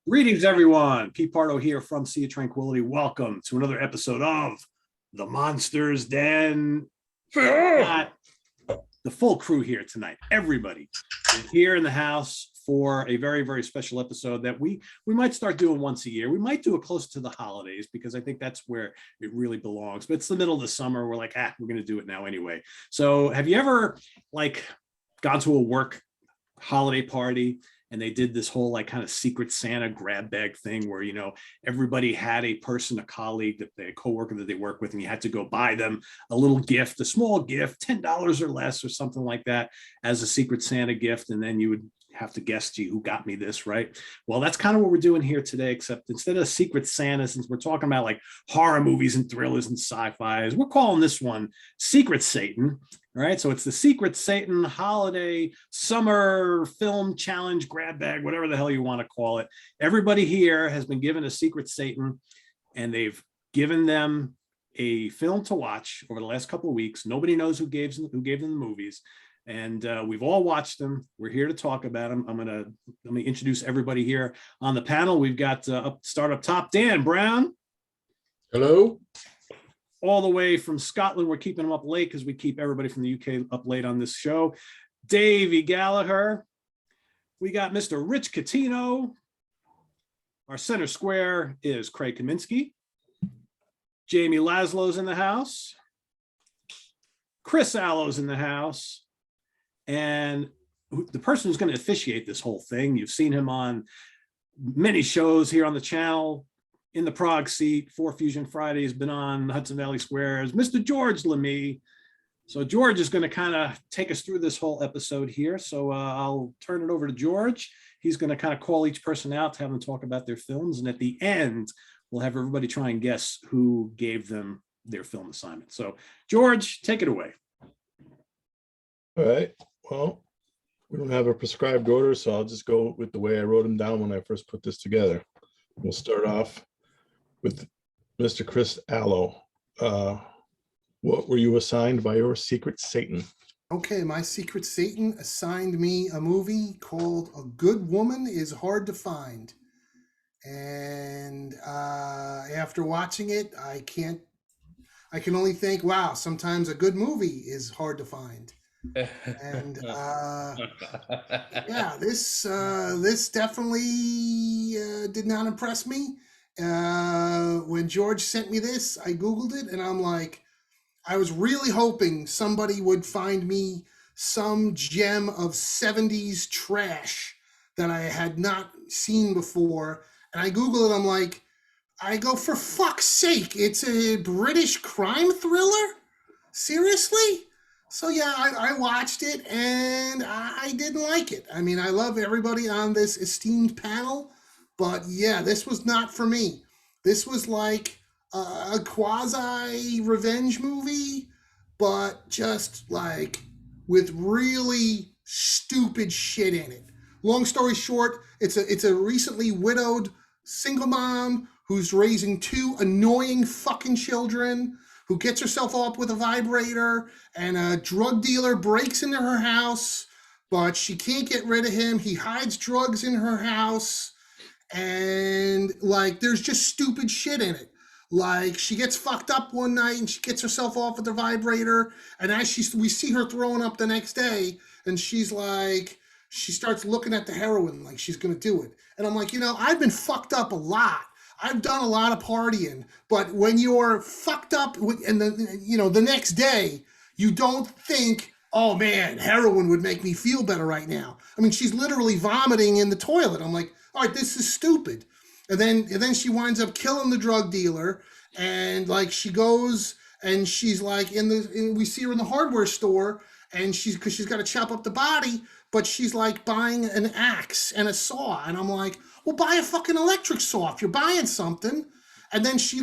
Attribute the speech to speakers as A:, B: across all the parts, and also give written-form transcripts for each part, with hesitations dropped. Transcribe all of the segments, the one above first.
A: Greetings, everyone. Pete Pardo here from Sea of Tranquility. Welcome to another episode of The Monsters Den. Got the full crew here tonight. Everybody is here in the house for a very, very special episode that we might start doing once a year. We might do it close to the holidays because I think that's where it really belongs. But it's the middle of the summer. We're like, we're going to do it now anyway. So have you ever gone to a work holiday party and they did this whole kind of secret Santa grab bag thing where, everybody had a person, a colleague, that a coworker that they work with, and you had to go buy them a little gift, a small gift, $10 or less or something like that as a secret Santa gift. And then you would have to guess, gee, who got me this, right? Well, that's kind of what we're doing here today, except instead of secret Santa, since we're talking about horror movies and thrillers and sci-fis, we're calling this one Secret Satan. All right, so it's the Secret Satan Holiday Summer Film Challenge Grab Bag, whatever the hell you want to call it. Everybody here has been given a Secret Satan, and they've given them a film to watch over the last couple of weeks. Nobody knows who gave them the movies, and we've all watched them. We're here to talk about them. Let me introduce everybody here on the panel. We've got start up top, Dan Brown.
B: Hello.
A: All the way from Scotland. We're keeping them up late because we keep everybody from the UK up late on this show. Davy Gallagher. We got Mr. Rich Catino. Our center square is Craig Kaminski. Jamie Laszlo's in the house. Chris Allo's in the house. And the person who's going to officiate this whole thing, you've seen him on many shows here on the channel, in the Prague seat, 4 Fusion Fridays, been on Hudson Valley Squares, Mr. George Lemie. So George is going to kind of take us through this whole episode here. So I'll turn it over to George. He's going to kind of call each person out to have them talk about their films. And at the end, we'll have everybody try and guess who gave them their film assignment. So George, take it away.
B: All right. Well, we don't have a prescribed order, so I'll just go with the way I wrote them down when I first put this together. We'll start off with Mr. Chris Allo. What were you assigned by your Secret Satan?
C: Okay, my Secret Satan assigned me a movie called A Good Woman is Hard to Find. And after watching it, I can only think, wow, sometimes a good movie is hard to find. And yeah, this definitely did not impress me. When George sent me this, I Googled it, and I'm like, I was really hoping somebody would find me some gem of 70s trash that I had not seen before. And I Google it, I'm like, I go, for fuck's sake, it's a British crime thriller? Seriously? So yeah, I watched it and I didn't like it. I mean, I love everybody on this esteemed panel, but yeah, this was not for me. This was like a quasi revenge movie, but just with really stupid shit in it. Long story short, it's a recently widowed single mom who's raising 2 annoying fucking children, who gets herself up with a vibrator, and a drug dealer breaks into her house, but she can't get rid of him. He hides drugs in her house, and there's just stupid shit in it. She gets fucked up one night and she gets herself off with the vibrator, and as we see her throwing up the next day, and she starts looking at the heroin like she's gonna do it. And I'm like, I've been fucked up a lot. I've done a lot of partying, but when you're fucked up and the next day, you don't think, oh man, heroin would make me feel better right now. I mean, she's literally vomiting in the toilet. I'm like, all right, this is stupid. And then she winds up killing the drug dealer, and she goes and she's we see her in the hardware store, and because she's got to chop up the body, but she's buying an axe and a saw, and I'm like, well, buy a fucking electric saw if you're buying something. And then she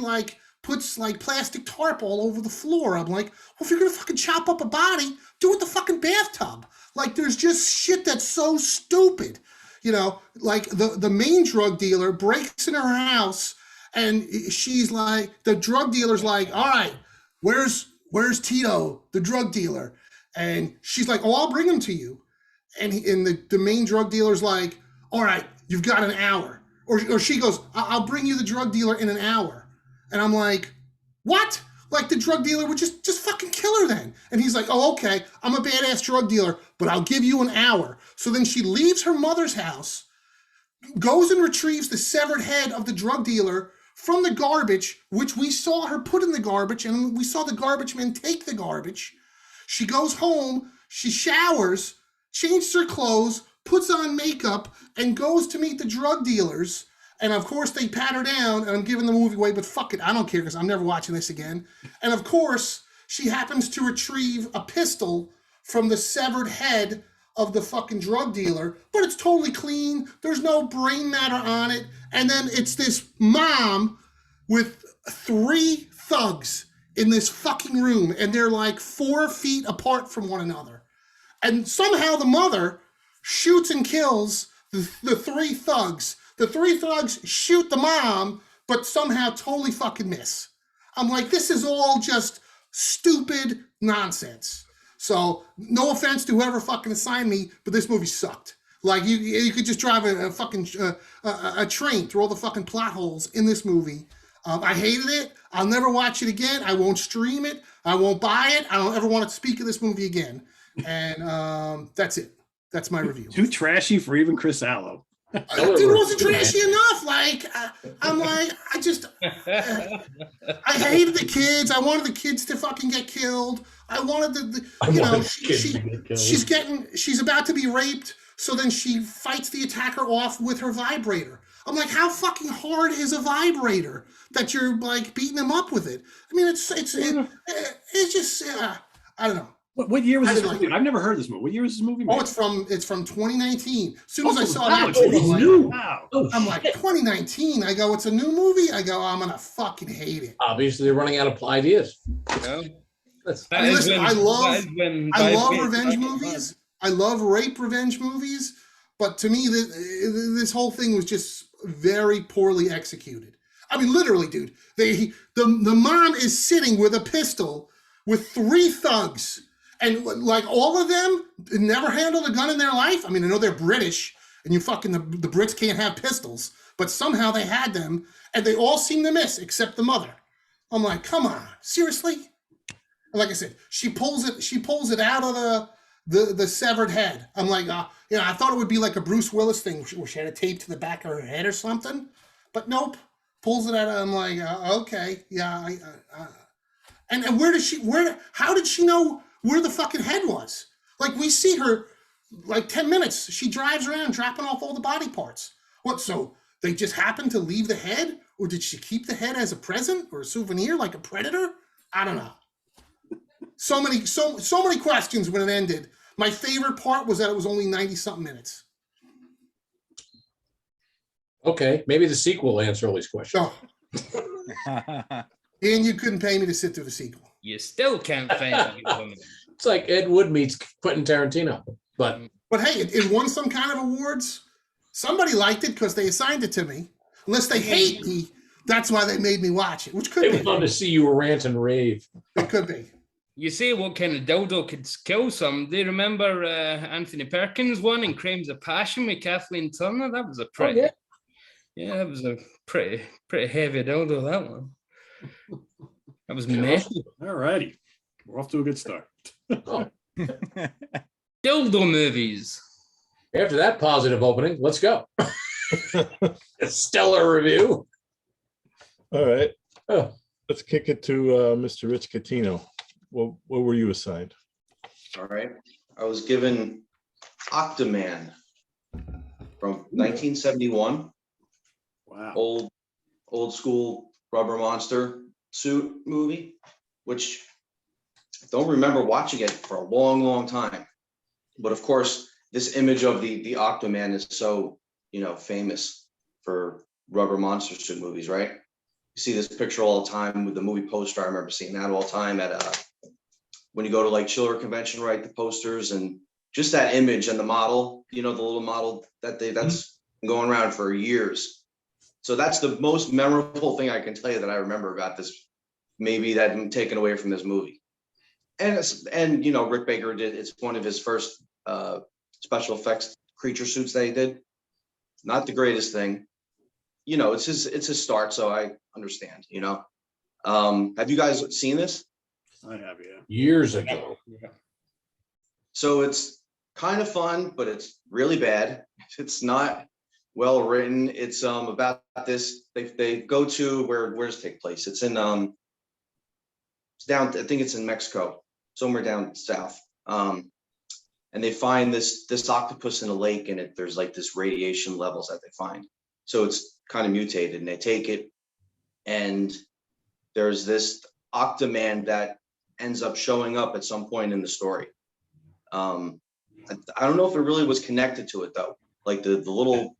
C: puts plastic tarp all over the floor. I'm like, well, if you're gonna fucking chop up a body, do it in the fucking bathtub. There's just shit that's so stupid. The main drug dealer breaks into her house, and she's the drug dealer's like, all right, where's Tito, the drug dealer? And she's like, oh, I'll bring him to you. And the main drug dealer's like, all right, you've got an hour. or she goes, I'll bring you the drug dealer in an hour. And I'm like, what? Like the drug dealer would just fucking kill her then. And he's like, oh, okay, I'm a badass drug dealer, but I'll give you an hour. So then she leaves her mother's house, goes and retrieves the severed head of the drug dealer from the garbage, which we saw her put in the garbage, and we saw the garbage man take the garbage. She goes home, she showers, changes her clothes, puts on makeup, and goes to meet the drug dealers. And of course, they pat her down, and I'm giving the movie away, but fuck it, I don't care because I'm never watching this again. And of course, she happens to retrieve a pistol from the severed head of the fucking drug dealer, but it's totally clean. There's no brain matter on it. And then it's this mom with 3 thugs in this fucking room, and they're like 4 feet apart from one another. And somehow the mother shoots and kills the 3 thugs. The 3 thugs shoot the mom, but somehow totally fucking miss. I'm like, this is all just stupid nonsense. So no offense to whoever fucking assigned me, but this movie sucked. Like you could just drive a fucking a train through all the fucking plot holes in this movie. I hated it. I'll never watch it again. I won't stream it. I won't buy it. I don't ever want to speak of this movie again. And that's it. That's my review.
A: Too trashy for even Chris Allo.
C: It wasn't trashy enough. Like I'm like, I hated the kids. I wanted the kids to fucking get killed. I wanted she's about to be raped. So then she fights the attacker off with her vibrator. I'm like, how fucking hard is a vibrator that you're like beating them up with it? I mean, it's just I don't know.
A: What year was this movie? I've never heard this movie. What year was this movie made?
C: Oh, it's from 2019. As soon as I saw
A: wow,
C: that,
A: it's new. Wow.
C: I'm like, 2019. I go, it's a new movie. I go, I'm gonna fucking hate it.
D: Obviously, they're running out of ideas.
E: Yeah.
C: I love revenge movies. I love rape revenge movies. But to me, this whole thing was just very poorly executed. I mean, literally, dude. The mom is sitting with a pistol with 3 thugs. And like all of them never handled a gun in their life. I mean, I know they're British, and you fucking the Brits can't have pistols, but somehow they had them, and they all seem to miss except the mother. I'm like, come on, seriously? And like I said, she pulls it out of the severed head. I'm like, I thought it would be like a Bruce Willis thing where she had a tape to the back of her head or something, but nope, pulls it out. I'm like, okay, yeah. And how did she know where the fucking head was? Like, we see her like 10 minutes. She drives around dropping off all the body parts. What, so they just happened to leave the head? Or did she keep the head as a present or a souvenir like a predator? I don't know. So many questions when it ended. My favorite part was that it was only 90-something minutes.
D: Okay, maybe the sequel will answer all these questions.
C: Oh. And you couldn't pay me to sit through the sequel.
E: You still can't find it.
D: It's like Ed Wood meets Quentin Tarantino. But
C: hey, it won some kind of awards. Somebody liked it because they assigned it to me. Unless they hate me, that's why they made me watch it, which could be.
D: They wanted to see you rant and rave.
C: It could be.
E: You say what kind of dildo could kill some? Do you remember Anthony Perkins one in Crimes of Passion with Kathleen Turner? That was a pretty, that was a pretty heavy dildo, that one. That was metal.
A: All righty. We're off to a good start.
D: Oh.
E: Dildo movies.
D: After that positive opening, let's go. A stellar review.
B: All right.
D: Oh.
B: Let's kick it to Mr. Rich Catino. What were you assigned?
F: All right. I was given Octo Man from 1971.
A: Wow.
F: Old school rubber monster suit movie, which I don't remember watching it for a long, long time. But of course, this image of the Octo Man is so, famous for rubber monster suit movies, right? You see this picture all the time with the movie poster. I remember seeing that all the time at when you go to like Chiller Convention, right? The posters and just that image and the model, the little model that's been going around for years. So that's the most memorable thing I can tell you that I remember about this, maybe that I'm taken away from this movie. And Rick Baker it's one of his first special effects creature suits that he did. Not the greatest thing, you know, it's his start, so I understand, you know. Have you guys seen this?
A: I have, yeah.
D: Years ago.
E: Yeah.
F: So it's kind of fun, but it's really bad. It's not well written. It's about this. They go to where's it take place? It's in it's down. I think it's in Mexico, somewhere down south. And they find this octopus in a lake, and there's like this radiation levels that they find. So it's kind of mutated, and they take it, and there's this Octo Man that ends up showing up at some point in the story. I don't know if it really was connected to it though. Like the little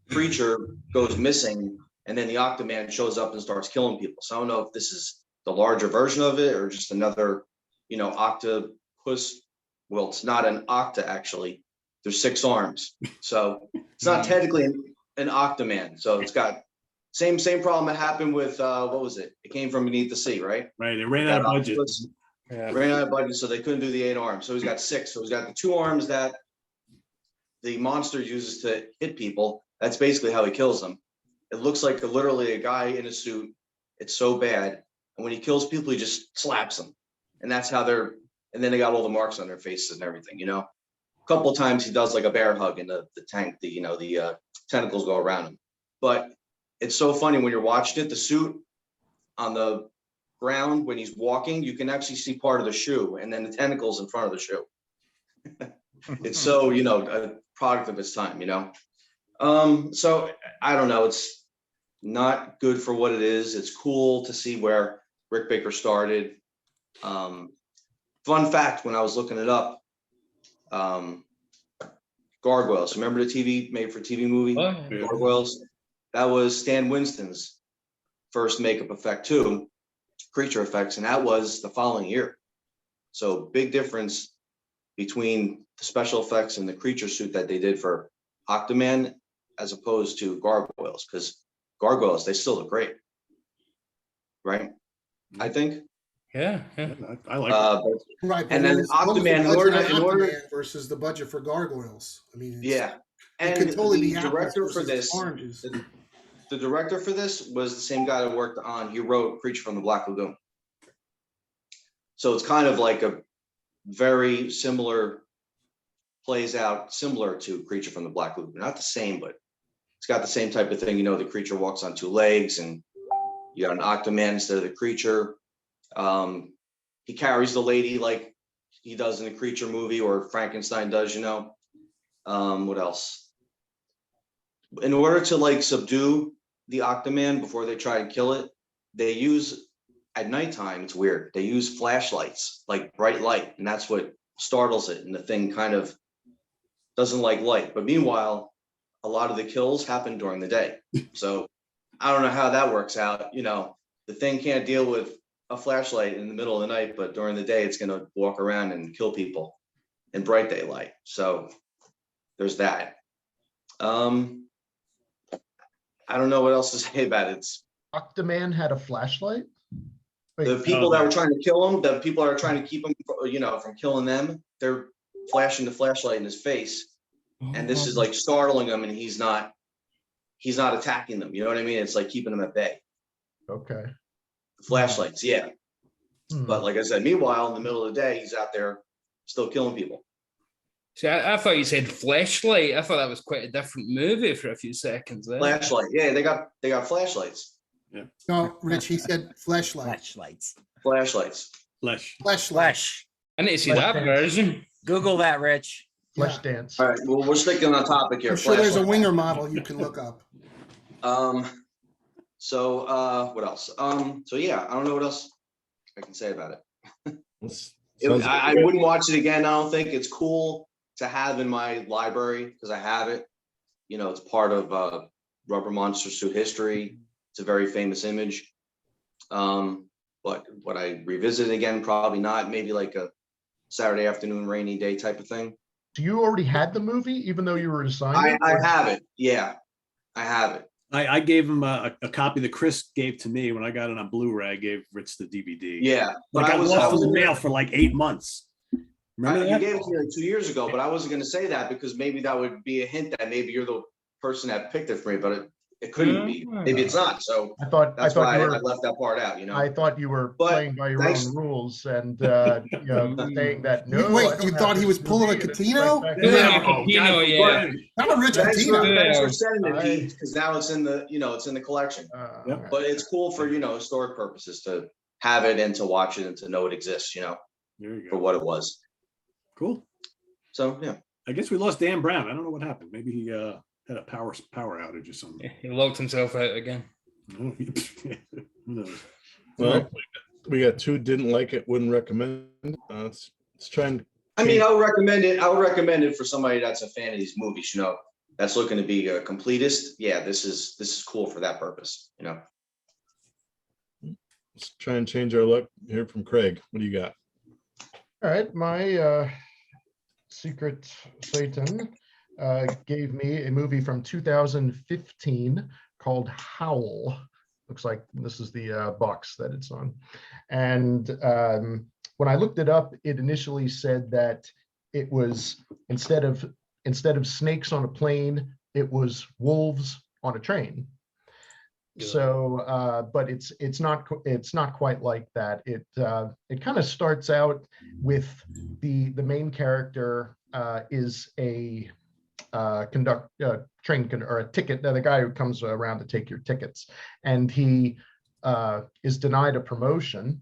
F: creature goes missing, and then the Octo Man shows up and starts killing people. So I don't know if this is the larger version of it or just another, you know, octopus. Well, it's not an octa actually. There's 6 arms, so it's not technically an Octo Man. So it's got same problem that happened with what was it? It came from beneath the sea, right?
A: Right. They ran out of budget.
F: Octopus.
E: Yeah.
F: Ran out of budget, so they couldn't do the 8 arms. So he's got 6. So he's got the 2 arms that the monster uses to hit people. That's basically how he kills them. It looks like literally a guy in a suit. It's so bad. And when he kills people, he just slaps them. And that's how and then they got all the marks on their faces and everything, you know. A couple of times he does like a bear hug, and the tank, the tentacles go around him. But it's so funny when you're watching it, the suit on the ground when he's walking, you can actually see part of the shoe, and then the tentacles in front of the shoe. It's so, you know, a product of its time, you know. So I don't know, it's not good for what it is. It's cool to see where Rick Baker started. Fun fact, when I was looking it up, Gargoyles, remember the TV made for TV movie?
E: Oh, yeah.
F: Gargoyles? That was Stan Winston's first makeup effect too, creature effects, and that was the following year. So big difference between the special effects and the creature suit that they did for Octo Man as opposed to Gargoyles, because Gargoyles, they still look great, right? I think.
E: Yeah.
A: I like it.
C: Right.
F: And then Octo Man, in order
C: versus the budget for Gargoyles. I mean,
F: yeah,
C: it
F: and
C: could totally be
F: the
C: apples
F: director for
C: versus
F: this,
C: oranges.
F: the director for this was the same guy that worked on. He wrote Creature from the Black Lagoon. So it's kind of like a very similar, plays out similar to Creature from the Black Lagoon. Not the same, but it's got the same type of thing. You know, the creature walks on 2 legs, and you got an Octo Man instead of the creature. He carries the lady like he does in the Creature movie, or Frankenstein does, you know. What else? In order to like subdue the Octo Man before they try and kill it, they use, at nighttime, it's weird, they use flashlights, like bright light, and that's what startles it, and the thing kind of doesn't like light. But meanwhile, a lot of the kills happen during the day. So I don't know how that works out. You know, the thing can't deal with a flashlight in the middle of the night, but during the day, it's going to walk around and kill people in bright daylight. So there's that. I don't know what else to say about it. It's
G: Octo Man had a flashlight? Wait,
F: the people that were trying to kill him, the people that are trying to keep him, you know, from killing them, they're flashing the flashlight in his face. And this is like startling him, and he's not attacking them. You know what I mean? It's like keeping them at bay.
G: okay.
F: Flashlights, yeah.
G: Hmm.
F: But like I said, meanwhile, in the middle of the day, he's out there still killing people.
E: See, I thought you said Fleshlight. I thought that was quite a different movie for a few seconds there.
F: Flashlight, yeah, they got flashlights.
C: No, Rich, he said fleshlight.
H: Flashlights.
F: Flashlights.
A: Flesh.
C: Fleshlight.
H: Flesh.
E: I need to see
G: Flesh
E: that
G: dance.
E: version.
H: Google that, Rich.
G: Flesh
C: Yeah.
G: dance.
F: All right, well, we're sticking on topic here.
C: I'm sure there's a
F: Flashlight.
C: winger model you can look up.
F: So what else? So yeah, I don't know what else I can say about it.
B: Sounds
F: I wouldn't watch it again. I don't think it's cool to have in my library because I have it. You know, it's part of Rubber Monster suit history. It's a very famous image. But would I revisit it again? Probably not. Maybe like a Saturday afternoon, rainy day type of thing.
G: Do you already had the movie, even though you were assigned it?
F: I have it. Yeah, I have it.
A: I gave him a copy that Chris gave to me when I got it on Blu-ray. I gave Rich the DVD.
F: Yeah, but
A: Like I
F: was
A: lost in the mail for like 8 months. Remember
F: you
A: that?
F: gave it to me like 2 years ago, but I wasn't going to say that because maybe that would be a hint that maybe you're the person that picked it for me. But it couldn't be. Maybe it's not. So
G: I thought
F: that's
G: you
F: why I
G: were
F: left that part out, you know.
G: I thought you were
F: But
G: playing by your
F: thanks-
G: own rules and saying that no. I
C: Wait,
G: don't
C: you
G: have
C: thought he
G: this
C: was pulling a
G: movie, and it's
C: Catino?
G: right back
E: Pulling
G: to-
E: a Catino, yeah.
A: forbid.
C: Not a rich
F: Thanks for,
C: Catino.
F: thanks for
E: Yeah.
F: sending it,
G: I-
F: Pete, because now it's in the, it's in the collection.
A: Yep.
F: But it's cool for, historic purposes to have it and to watch it and to know it exists,
A: There you
F: for
A: go.
F: what it was.
A: Cool.
F: So, yeah.
A: I guess we lost Dan Brown. I don't know what happened. Maybe he had a power outage or something.
E: He locked himself out again.
A: Who knows?
B: Well, we got two didn't like it, wouldn't recommend. Let's try and.
F: I mean, I would recommend it. I would recommend it for somebody that's a fan of these movies, that's looking to be a completist. Yeah, this is cool for that purpose,
B: Let's try and change our luck. Hear from Craig. What do you got?
G: All right, my secret Satan gave me a movie from 2015 called Howl. Looks like this is the box that it's on. And when I looked it up, it initially said that it was instead of snakes on a plane, it was wolves on a train. So, but it's not quite like that. It kind of starts out with the main character is a train or a ticket. The guy who comes around to take your tickets, and he is denied a promotion.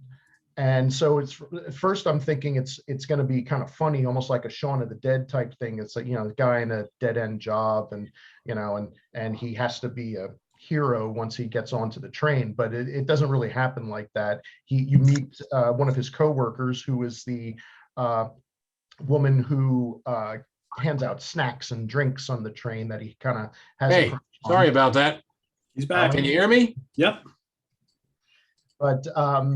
G: And so it's at first I'm thinking it's going to be kind of funny, almost like a Shaun of the Dead type thing. It's like, the guy in a dead end job, and and he has to be a hero once he gets onto the train, but it doesn't really happen like that. You meet one of his coworkers, who is the woman who hands out snacks and drinks on the train that he kind of has.
D: Hey, sorry about that.
A: He's back.
D: Can you hear me?
A: Yep.
G: But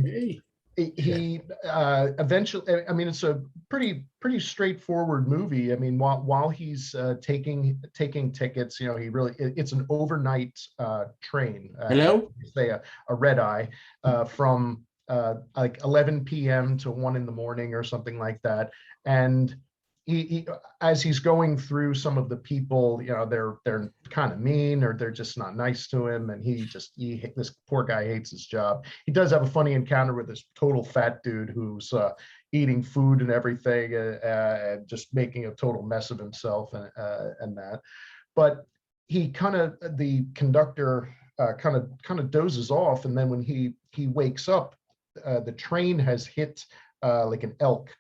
D: Hey.
G: he eventually, I mean, it's a pretty straightforward movie. I mean, while he's taking tickets, it's an overnight train.
D: Hello?
G: Say a red eye from like 11 p.m. to 1 in the morning or something like that. And he as he's going through some of the people, they're kind of mean, or they're just not nice to him, and this poor guy hates his job. He does have a funny encounter with this total fat dude who's eating food and everything, and just making a total mess of himself and that. But the conductor kind of dozes off, and then when he wakes up, the train has hit like an elk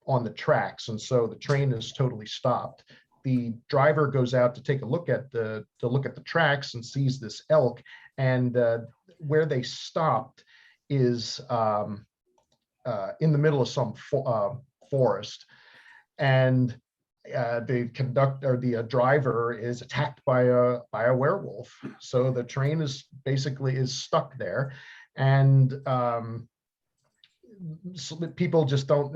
G: on the tracks, and so the train is totally stopped. The driver goes out to take a look at the tracks and sees this elk, and where they stopped is in the middle of some forest, and the driver is attacked by a werewolf. So the train is basically stuck there, and so people just don't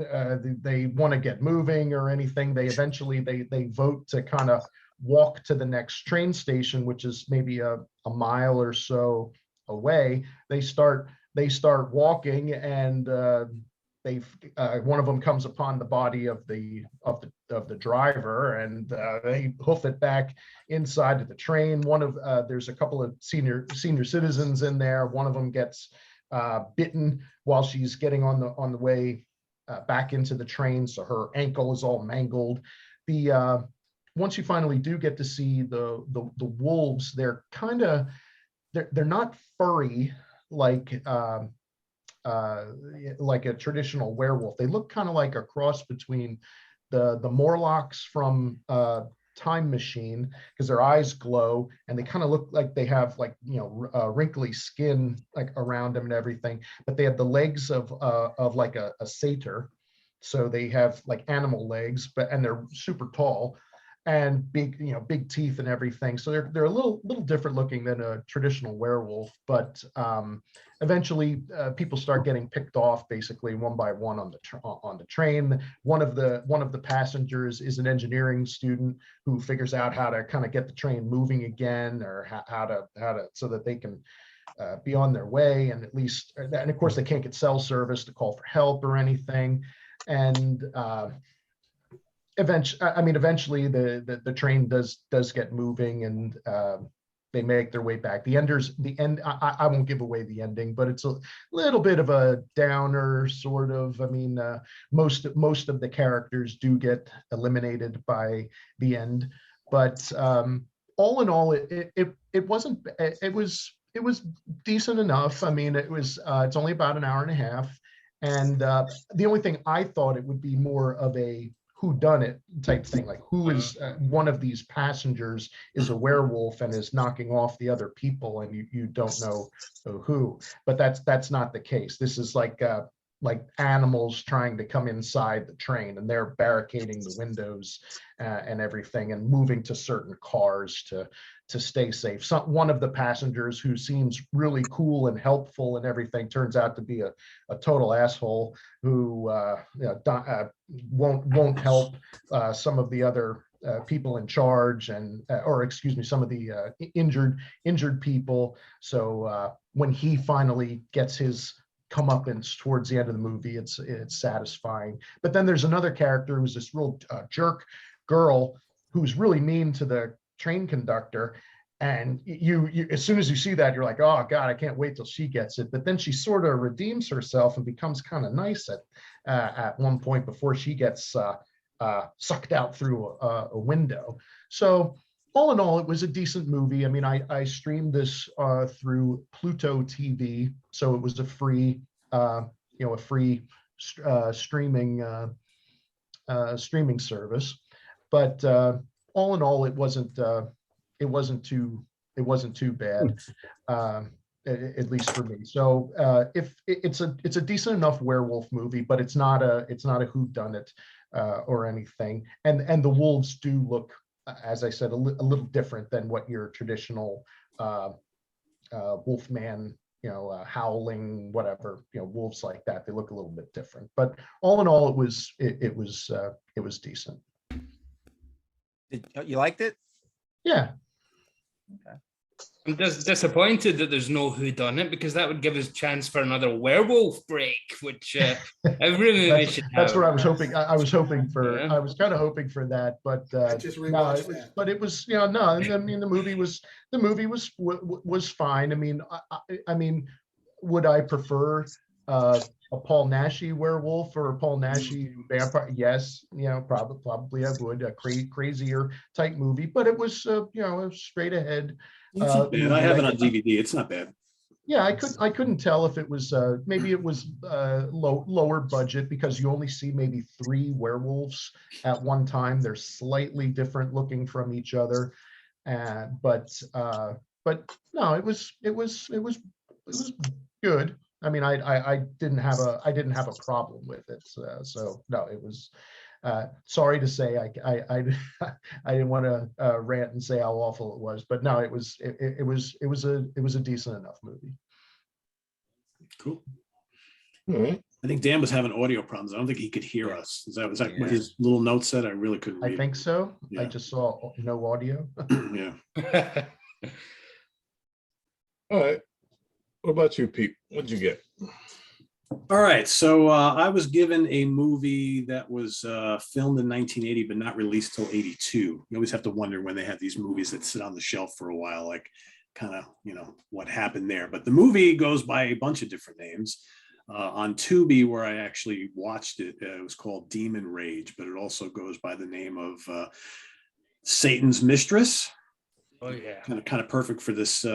G: they want to get moving or anything. They eventually they vote to kind of walk to the next train station, which is maybe a mile or so away. They start walking, and one of them comes upon the body of the driver, and they hoof it back inside of the train. There's a couple of senior citizens in there. One of them gets bitten while she's getting on the way back into the train, so her ankle is all mangled. Once you finally do get to see the wolves, they're not furry like a traditional werewolf. They look kind of like a cross between the Morlocks from Time Machine, because their eyes glow and they kind of look like they have wrinkly skin like around them and everything, but they have the legs of like a satyr, so they have like animal legs, and they're super tall and big teeth and everything. So they're a little different looking than a traditional werewolf. But eventually people start getting picked off basically one by one on the train. One of the passengers is an engineering student who figures out how to kind of get the train moving again, or how to so that they can be on their way, and at least, and of course they can't get cell service to call for help or anything. And eventually the train does get moving, and they make their way back. The end. I won't give away the ending, but it's a little bit of a downer, sort of. I mean, most of the characters do get eliminated by the end, but all in all, it wasn't. It was decent enough. I mean, it's only about an hour and a half, and the only thing I thought it would be more of a whodunit type thing, like who is one of these passengers is a werewolf and is knocking off the other people, and you don't know who. But that's not the case. This is like animals trying to come inside the train, and they're barricading the windows and everything, and moving to certain cars to stay safe. One of the passengers, who seems really cool and helpful and everything, turns out to be a total asshole who won't help some of the other people in charge, and or excuse me, some of the injured people. So when he finally gets his comeuppance towards the end of the movie, it's satisfying. But then there's another character who's this real jerk girl who's really mean to the train conductor, and you as soon as you see that, you're like, oh god, I can't wait till she gets it. But then she sort of redeems herself and becomes kind of nice at one point before she gets sucked out through a window. So all in all, it was a decent movie. I mean, I streamed this through Pluto TV, so it was a free streaming service. But all in all, it wasn't too bad, at least for me. So if it's a decent enough werewolf movie, but it's not a whodunit or anything. And the wolves do look, as I said, a little different than what your traditional Wolfman, howling, whatever, wolves like that. They look a little bit different. But all in all, it was decent.
H: You liked it?
G: Yeah.
H: Okay.
E: I'm just disappointed that there's no whodunit, because that would give us a chance for another werewolf break, which every movie should have.
G: That's what I was hoping. I was hoping for.
E: Yeah.
G: I was kind of hoping for that, but
C: I just rewatched that.
G: But it was, no. I mean, the movie was fine. I mean, would I prefer a Paul Naschy werewolf or a Paul Naschy vampire? Yes, probably I would. A crazier type movie, but it was straight ahead.
A: It's not bad. I have it on DVD. It's not bad.
G: Yeah, I couldn't tell if it was maybe it was lower budget, because you only see maybe 3 werewolves at one time. They're slightly different looking from each other, but no, it was good. I mean, I didn't have a problem with it. So no, it was. Sorry to say, I didn't want to rant and say how awful it was, but no, it was a decent enough movie.
A: Cool.
B: All right.
A: I think Dan was having audio problems. I don't think he could hear us. Was that what his little note said? I really couldn't read
G: I think so.
A: Yeah.
G: I just saw no audio.
A: Yeah.
B: All right. What about you, Pete? What'd you get?
A: All right, so I was given a movie that was filmed in 1980, but not released till 82. You always have to wonder when they have these movies that sit on the shelf for a while, like kind of, what happened there. But the movie goes by a bunch of different names. On Tubi, where I actually watched it, it was called Demon Rage, but it also goes by the name of Satan's Mistress.
E: Oh yeah,
A: kind of perfect for this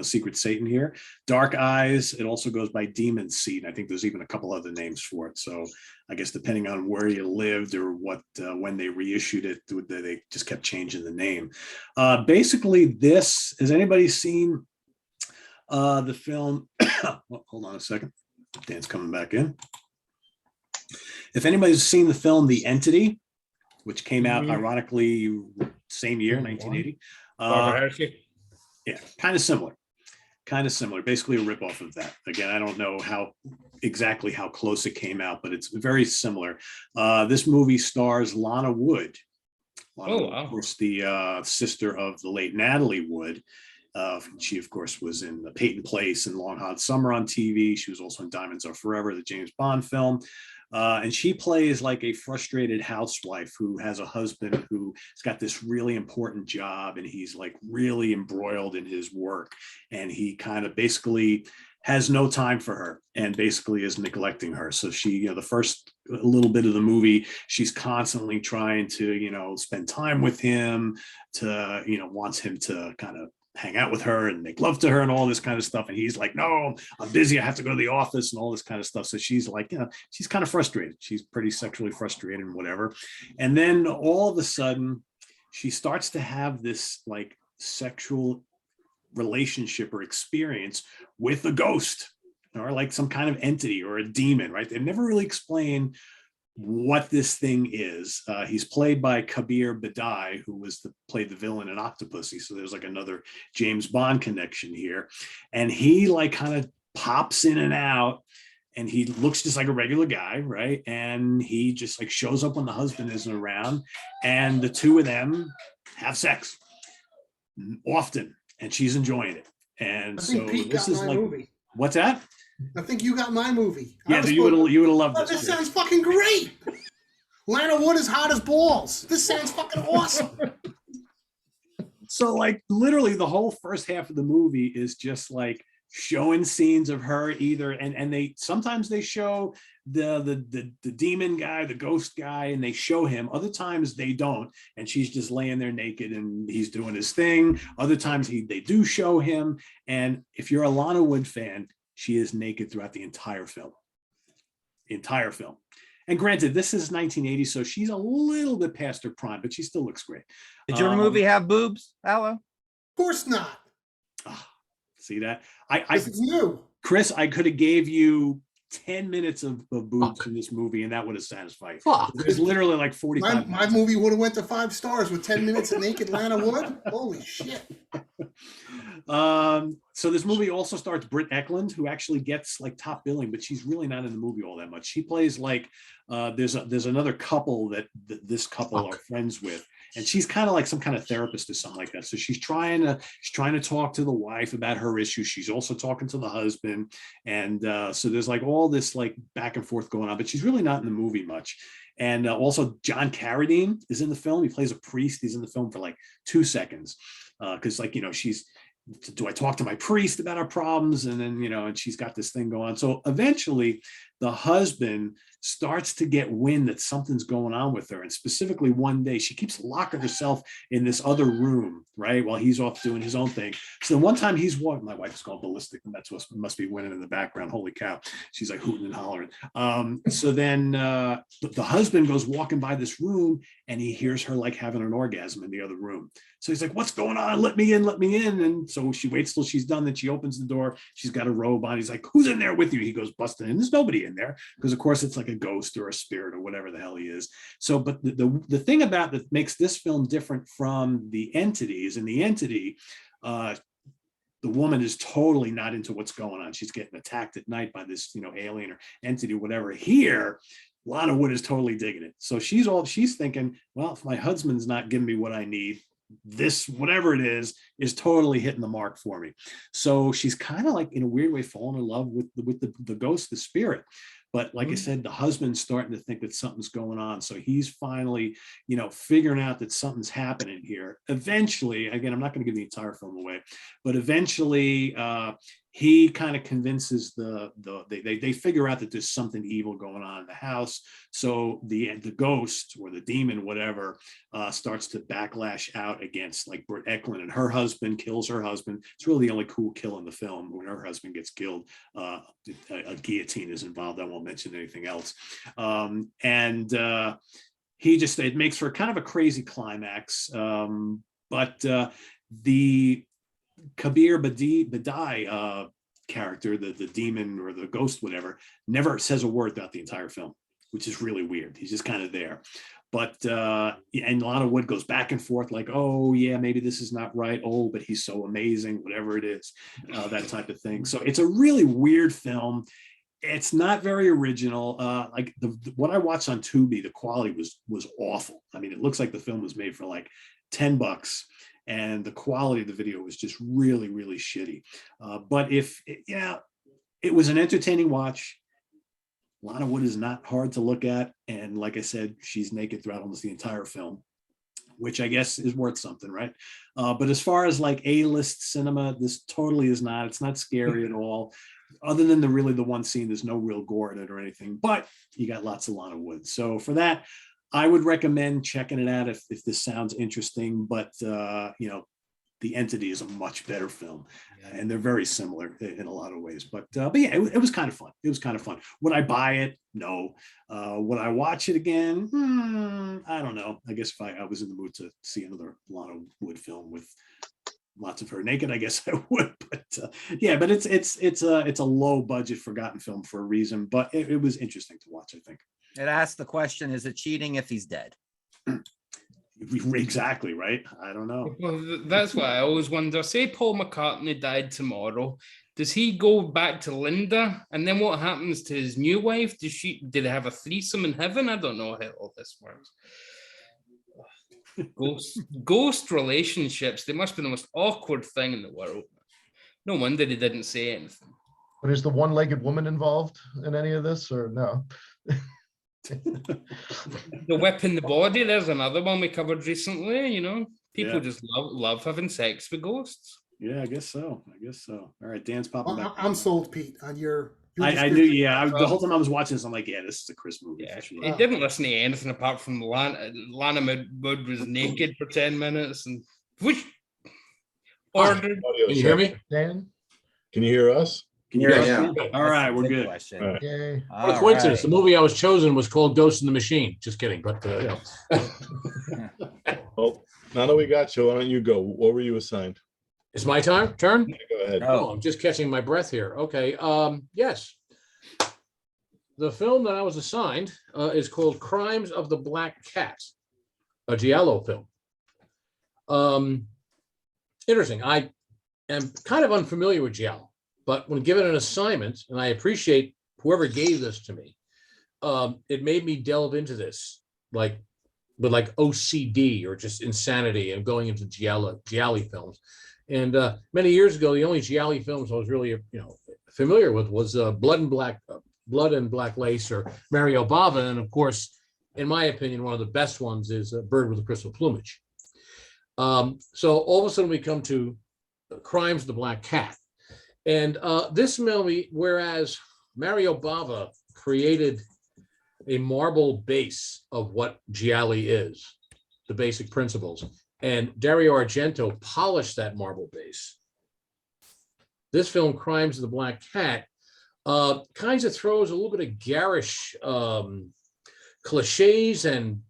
A: Secret Satan here. Dark Eyes, it also goes by Demon Seed. I think there's even a couple other names for it, so I guess depending on where you lived or what when they reissued it, they just kept changing the name. Basically, this, has anybody seen the film? Hold on a second, Dan's coming back in. If anybody's seen the film The Entity, which came out ironically same year, 1980. Yeah, kind of similar. Basically a ripoff of that. Again, I don't know exactly how close it came out, but it's very similar. This movie stars Lana Wood. Lana Wood, of course, the sister of the late Natalie Wood. She, of course, was in The Peyton Place and Long Hot Summer on TV. She was also in Diamonds Are Forever, the James Bond film. And she plays like a frustrated housewife who has a husband who's got this really important job, and he's like really embroiled in his work, and he kind of basically has no time for her and basically is neglecting her. So she, the first little bit of the movie, she's constantly trying to, spend time with him, to, wants him to kind of hang out with her and make love to her and all this kind of stuff. And he's like, no, I'm busy. I have to go to the office and all this kind of stuff. So she's like, she's kind of frustrated. She's pretty sexually frustrated and whatever. And then all of a sudden she starts to have this like sexual relationship or experience with a ghost or like some kind of entity or a demon, right? They never really explain what this thing is. He's played by Kabir Badi, who played the villain in Octopussy. So there's like another James Bond connection here. And he like kind of pops in and out, and he looks just like a regular guy, right? And he just like shows up when the husband isn't around, and the two of them have sex often, and she's enjoying it. And
C: I
A: so
C: think Pete
A: this
C: got
A: is
C: my
A: like,
C: movie.
A: what's that?
C: I think you got my movie.
A: Yeah, you would have loved
C: Oh,
A: this.
C: this sounds fucking great. Lana Wood is hot as balls. This sounds fucking awesome.
A: So like literally the whole first half of the movie is just like showing scenes of her either, and they sometimes they show the demon guy, the ghost guy, and they show him. Other times they don't, and she's just laying there naked and he's doing his thing. Other times they do show him. And if you're a Lana Wood fan, she is naked throughout the entire film. And granted, this is 1980, so she's a little bit past her prime, but she still looks great.
H: Did your movie have boobs, Aloe?
C: Of course not.
A: See that?
C: This is new.
A: Chris, I could have gave you 10 minutes of boobs in this movie, and that would have satisfied.
D: Fuck.
A: There's literally like 45
C: My movie would have went to 5 stars with 10 minutes of naked Lana Wood. Holy shit.
A: So this movie also stars Britt Eklund, who actually gets like top billing, but she's really not in the movie all that much. She plays like there's another couple that this couple are friends with, and she's kind of like some kind of therapist or something like that. So she's trying to talk to the wife about her issues. She's also talking to the husband, and so there's like all this like back and forth going on, but she's really not in the movie much. And also John Carradine is in the film. He plays a priest. He's in the film for like 2 seconds because like she's, do I talk to my priest about our problems? And then, and she's got this thing going on. So eventually the husband starts to get wind that something's going on with her. And specifically one day she keeps locking herself in this other room, right? While he's off doing his own thing. So one time he's walking, my wife's called ballistic, and that's what must be winning in the background. Holy cow. She's like hooting and hollering. So then the husband goes walking by this room, and he hears her like having an orgasm in the other room. So he's like, what's going on? Let me in, let me in. And so she waits till she's done. Then she opens the door. She's got a robe on. He's like, who's in there with you? He goes busting in. There's nobody in there, because of course it's like a ghost or a spirit or whatever the hell he is. So, but the thing about that makes this film different from The Entity is in The Entity, the woman is totally not into what's going on. She's getting attacked at night by this, alien or entity or whatever. Here, Lana Wood is totally digging it. So she's thinking, well, if my husband's not giving me what I need, this whatever it is totally hitting the mark for me. So she's kind of like in a weird way falling in love with the ghost, the spirit. But like I said, the husband's starting to think that something's going on. So he's finally, figuring out that something's happening here. Eventually, again, I'm not going to give the entire film away, but eventually he kind of convinces they figure out that there's something evil going on in the house. So the ghost or the demon, whatever, starts to backlash out against like Britt Eklund, and her husband kills her husband. It's really the only cool kill in the film. When her husband gets killed, a guillotine is involved. I won't mention anything else. It makes for kind of a crazy climax. But the Kabir Badi character, the demon or the ghost, whatever, never says a word throughout the entire film, which is really weird. He's just kind of there. But and Lana Wood goes back and forth like, oh yeah, maybe this is not right. Oh, but he's so amazing, whatever it is, that type of thing. So it's a really weird film. It's not very original. Like what I watched on Tubi, the quality was awful. I mean, it looks like the film was made for like $10, and the quality of the video was just really, really shitty. But it was an entertaining watch. Lana Wood is not hard to look at. And like I said, she's naked throughout almost the entire film, which I guess is worth something, right? But as far as like A-list cinema, this totally is not. It's not scary at all. Other than the one scene, there's no real gore in it or anything, but you got lots of Lana Wood. So for that, I would recommend checking it out if this sounds interesting, but The Entity is a much better film, and they're very similar in a lot of ways. But yeah, it was kind of fun. It was kind of fun. Would I buy it? No. Would I watch it again? I don't know. I guess if I was in the mood to see another Lana Wood film with lots of her naked, I guess I would. But yeah, but it's a low budget forgotten film for a reason. But it was interesting to watch, I think.
H: It asks the question, is it cheating if he's dead?
A: Exactly, right? I don't know.
E: Well, that's why I always wonder. Say Paul McCartney died tomorrow. Does he go back to Linda? And then what happens to his new wife? Did they have a threesome in heaven? I don't know how all this works. Ghost relationships, they must be the most awkward thing in the world. No wonder they didn't say anything.
G: But is the one-legged woman involved in any of this, or no?
E: The whip in the body, there's another one we covered recently. People just love having sex with ghosts.
A: Yeah, I guess so. All right, Dan's popping back.
C: I'm sold, Pete, on your
A: I knew, yeah. The whole time I was watching this, I'm like, yeah, this is a Chris movie.
E: Yeah,
A: For sure.
E: he didn't listen to anything apart from Lana Wood was naked for 10 minutes and whoosh, ordered.
D: Can you hear me?
G: Dan?
B: Can you hear us?
A: Can you hear us?
F: Yeah.
A: All right, we're good.
H: Question.
B: All right.
G: Yay.
D: What a coincidence. The movie I was chosen was called Ghost in the Machine. Just kidding. But
B: Well, now that we got you, why don't you go? What were you assigned?
D: it's my turn?
B: Yeah, go ahead.
D: Oh, I'm just catching my breath here. Okay. Yes. The film that I was assigned is called Crimes of the Black Cat, a Giallo film. Interesting. I am kind of unfamiliar with Giallo, but when given an assignment, and I appreciate whoever gave this to me, it made me delve into this with OCD or just insanity and going into Giallo films. And many years ago, the only Giallo films I was really familiar with was Blood and Black Lace or Mario Bava, and of course, in my opinion, one of the best ones is Bird with a Crystal Plumage. So all of a sudden, we come to Crimes of the Black Cat, and this movie, whereas Mario Bava created a marble base of what Giallo is, the basic principles, and Dario Argento polished that marble base. This film, Crimes of the Black Cat, kind of throws a little bit of garish cliches and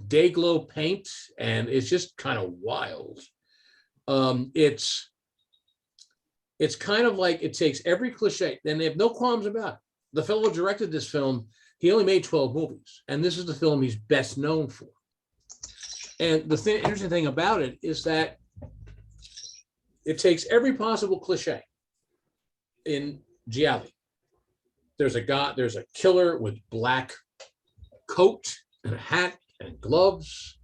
D: day glow paint, and it's just kind of wild. It's kind of like it takes every cliche, and they have no qualms about it. The fellow who directed this film, he only made 12 movies, and this is the film he's best known for. And the interesting thing about it is that it takes every possible cliche in Giallo. There's a killer with black coat and a hat and gloves.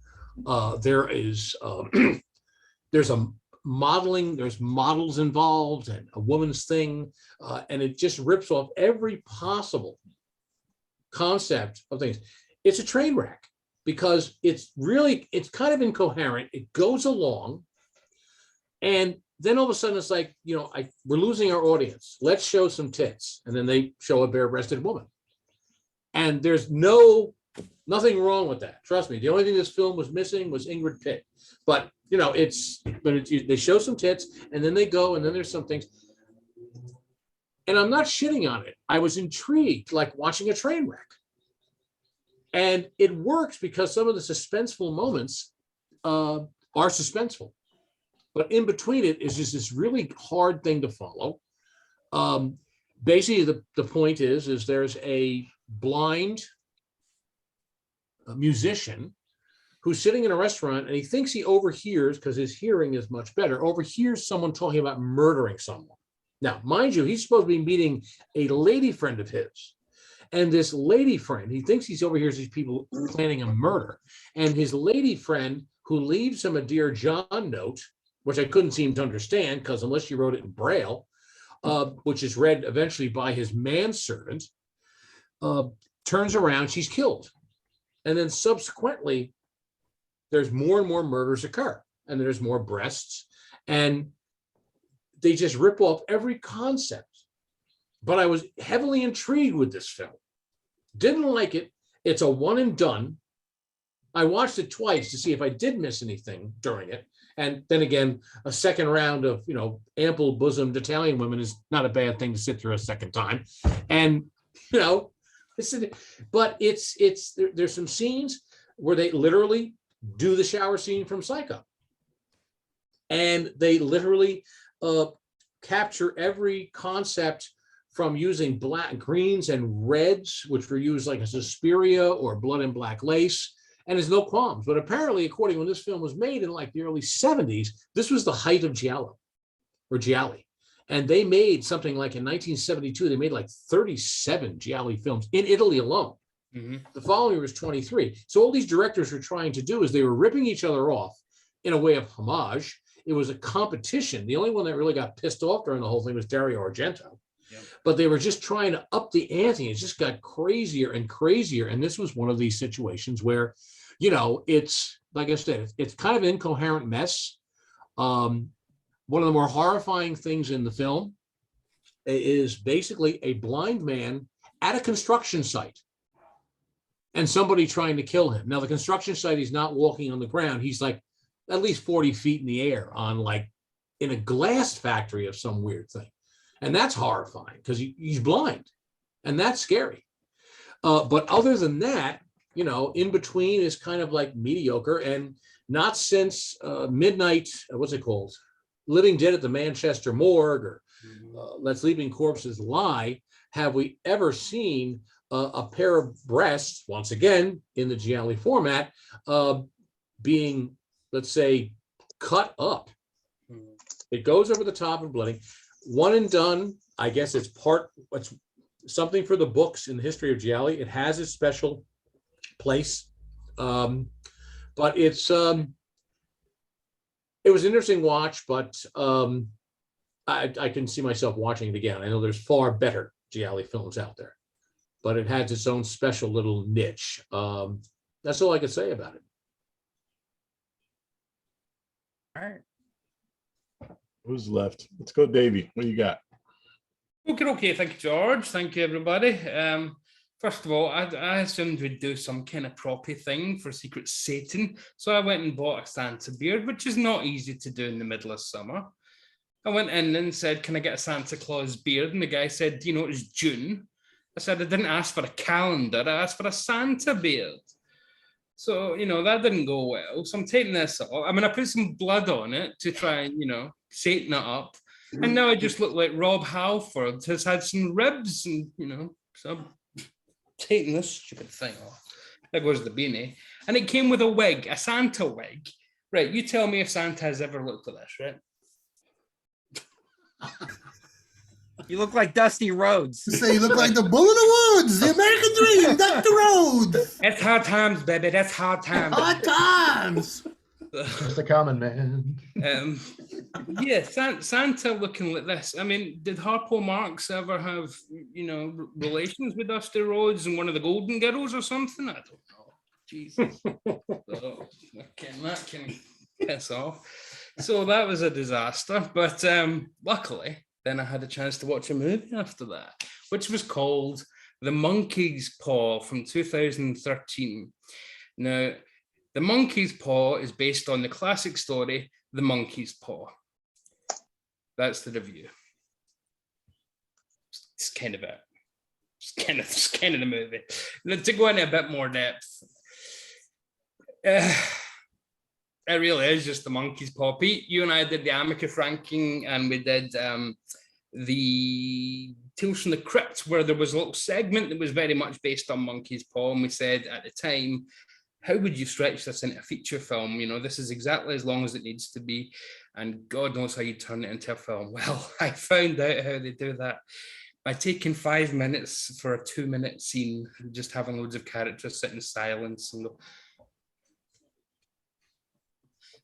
D: There's models involved and a woman's thing, and it just rips off every possible concept of things. It's a train wreck because it's kind of incoherent. It goes along, and then all of a sudden it's like, we're losing our audience. Let's show some tits. And then they show a bare-breasted woman. And there's nothing wrong with that. Trust me. The only thing this film was missing was Ingrid Pitt. But, they show some tits, and then they go, and then there's some things. And I'm not shitting on it. I was intrigued, like watching a train wreck. And it works because some of the suspenseful moments are suspenseful. But in between it is just this really hard thing to follow. Basically, the point is there's a blind musician who's sitting in a restaurant, and he thinks he overhears, because his hearing is much better, overhears someone talking about murdering someone. Now, mind you, he's supposed to be meeting a lady friend of his. And this lady friend, he thinks he overhears these people planning a murder. And his lady friend, who leaves him a Dear John note, which I couldn't seem to understand, because unless she wrote it in Braille, which is read eventually by his manservant, turns around, she's killed. And then subsequently, there's more and more murders occur, and there's more breasts, and they just rip off every concept. But I was heavily intrigued with this film. Didn't like it. It's a one and done. I watched it twice to see if I did miss anything during it. And then again, a second round of, ample bosomed Italian women is not a bad thing to sit through a second time. And, but there's some scenes where they literally do the shower scene from Psycho. And they literally capture every concept from using black, greens and reds, which were used like a Suspiria or Blood and Black Lace. And there's no qualms. But apparently, according when this film was made in like the early 70s, this was the height of giallo or gialli. And they made something like in 1972, they made like 37 gialli films in Italy alone. Mm-hmm. The following year was 23. So all these directors were trying to do is they were ripping each other off in a way of homage. It was a competition. The only one that really got pissed off during the whole thing was Dario Argento. Yep. But they were just trying to up the ante. It just got crazier and crazier. And this was one of these situations where, it's, like I said, it's kind of an incoherent mess. One of the more horrifying things in the film is basically a blind man at a construction site and somebody trying to kill him. Now, the construction site, he's not walking on the ground. He's like at least 40 feet in the air on like in a glass factory of some weird thing. And that's horrifying because he's blind and that's scary. But other than that, in between is kind of like mediocre, and not since Midnight, what's it called? Living Dead at the Manchester Morgue or Let Sleeping Corpses Lie, have we ever seen a pair of breasts, once again, in the gialli format, being, let's say, cut up. It goes over the top and bloody. One and done. I guess it's something for the books in the history of gialli. It has its special place, but it was an interesting watch. But I can see myself watching it again. I know there's far better gialli films out there, but it has its own special little niche. That's all I can say about it.
H: All right.
B: Who's left? Let's go, Davy. What do you got?
E: Okay. Thank you, George. Thank you, everybody. First of all, I assumed we'd do some kind of proppy thing for Secret Satan. So I went and bought a Santa beard, which is not easy to do in the middle of summer. I went in and said, can I get a Santa Claus beard? And the guy said, do you know it's June? I said, I didn't ask for a calendar. I asked for a Santa beard. So, that didn't go well. So I'm taking this off. I put some blood on it to try and, Satan it up. And now I just look like Rob Halford has had some ribs and, so I'm taking this stupid thing off. There goes the beanie. And it came with a wig, a Santa wig. Right, you tell me if Santa has ever looked at this, right?
H: You look like Dusty Rhodes.
C: Say you look like the Bull in the Woods, the American Dream, Dr. Rhodes.
E: It's hard times, baby. That's hard times.
C: Hard times.
G: Just a common man.
E: Yeah, Santa looking like this. Did Harpo Marx ever have, relations with Dusty Rhodes and one of the Golden Girls or something? I don't know. Jesus. So, that can piss off. So that was a disaster. But luckily, then I had a chance to watch a movie after that, which was called The Monkey's Paw from 2013. Now, The Monkey's Paw is based on the classic story, The Monkey's Paw. That's the review. It's kind of it. It's kind of the movie. Now, to go into a bit more depth, it really is just The Monkey's Paw. Pete, you and I did the Amicus ranking, and we did the Tales from the Crypt, where there was a little segment that was very much based on Monkey's Paw, and we said at the time, how would you stretch this into a feature film? This is exactly as long as it needs to be, and God knows how you turn it into a film. Well, I found out how they do that by taking 5 minutes for a 2-minute scene, just having loads of characters sit in silence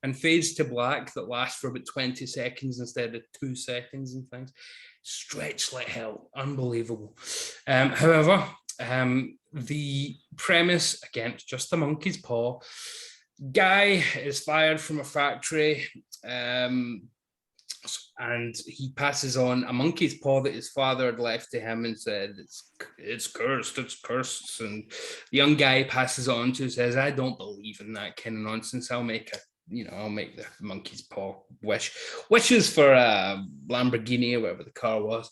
E: and fades to black that lasts for about 20 seconds instead of 2 seconds and things. Stretched like hell, unbelievable. However, The premise, again, it's just a monkey's paw. Guy is fired from a factory, and he passes on a monkey's paw that his father had left to him and said, it's cursed. And the young guy passes on to, says, I don't believe in that kind of nonsense. I'll make the monkey's paw wishes for a Lamborghini or whatever the car was.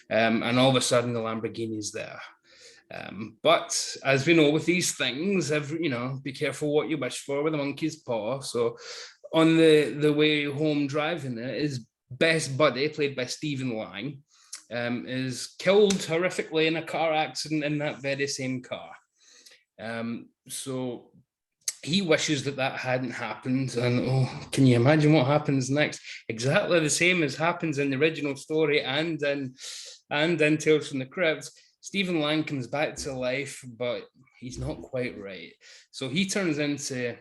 E: And all of a sudden the Lamborghini's there. But as we know with these things, be careful what you wish for with a monkey's paw. So on the way home driving it, his best buddy, played by Stephen Lang, is killed horrifically in a car accident in that very same car. So he wishes that hadn't happened. And can you imagine what happens next? Exactly the same as happens in the original story and in Tales from the Crypt. Stephen Lang comes back to life, but he's not quite right. So he turns into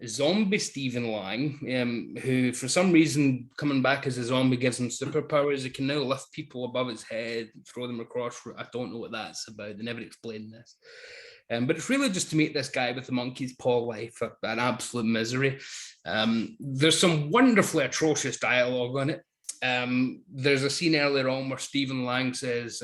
E: zombie Stephen Lang, who for some reason coming back as a zombie gives him superpowers. He can now lift people above his head, throw them across. I don't know what that's about. They never explain this. But it's really just to make this guy with the monkey's paw life an absolute misery. There's some wonderfully atrocious dialogue on it. There's a scene earlier on where Stephen Lang says,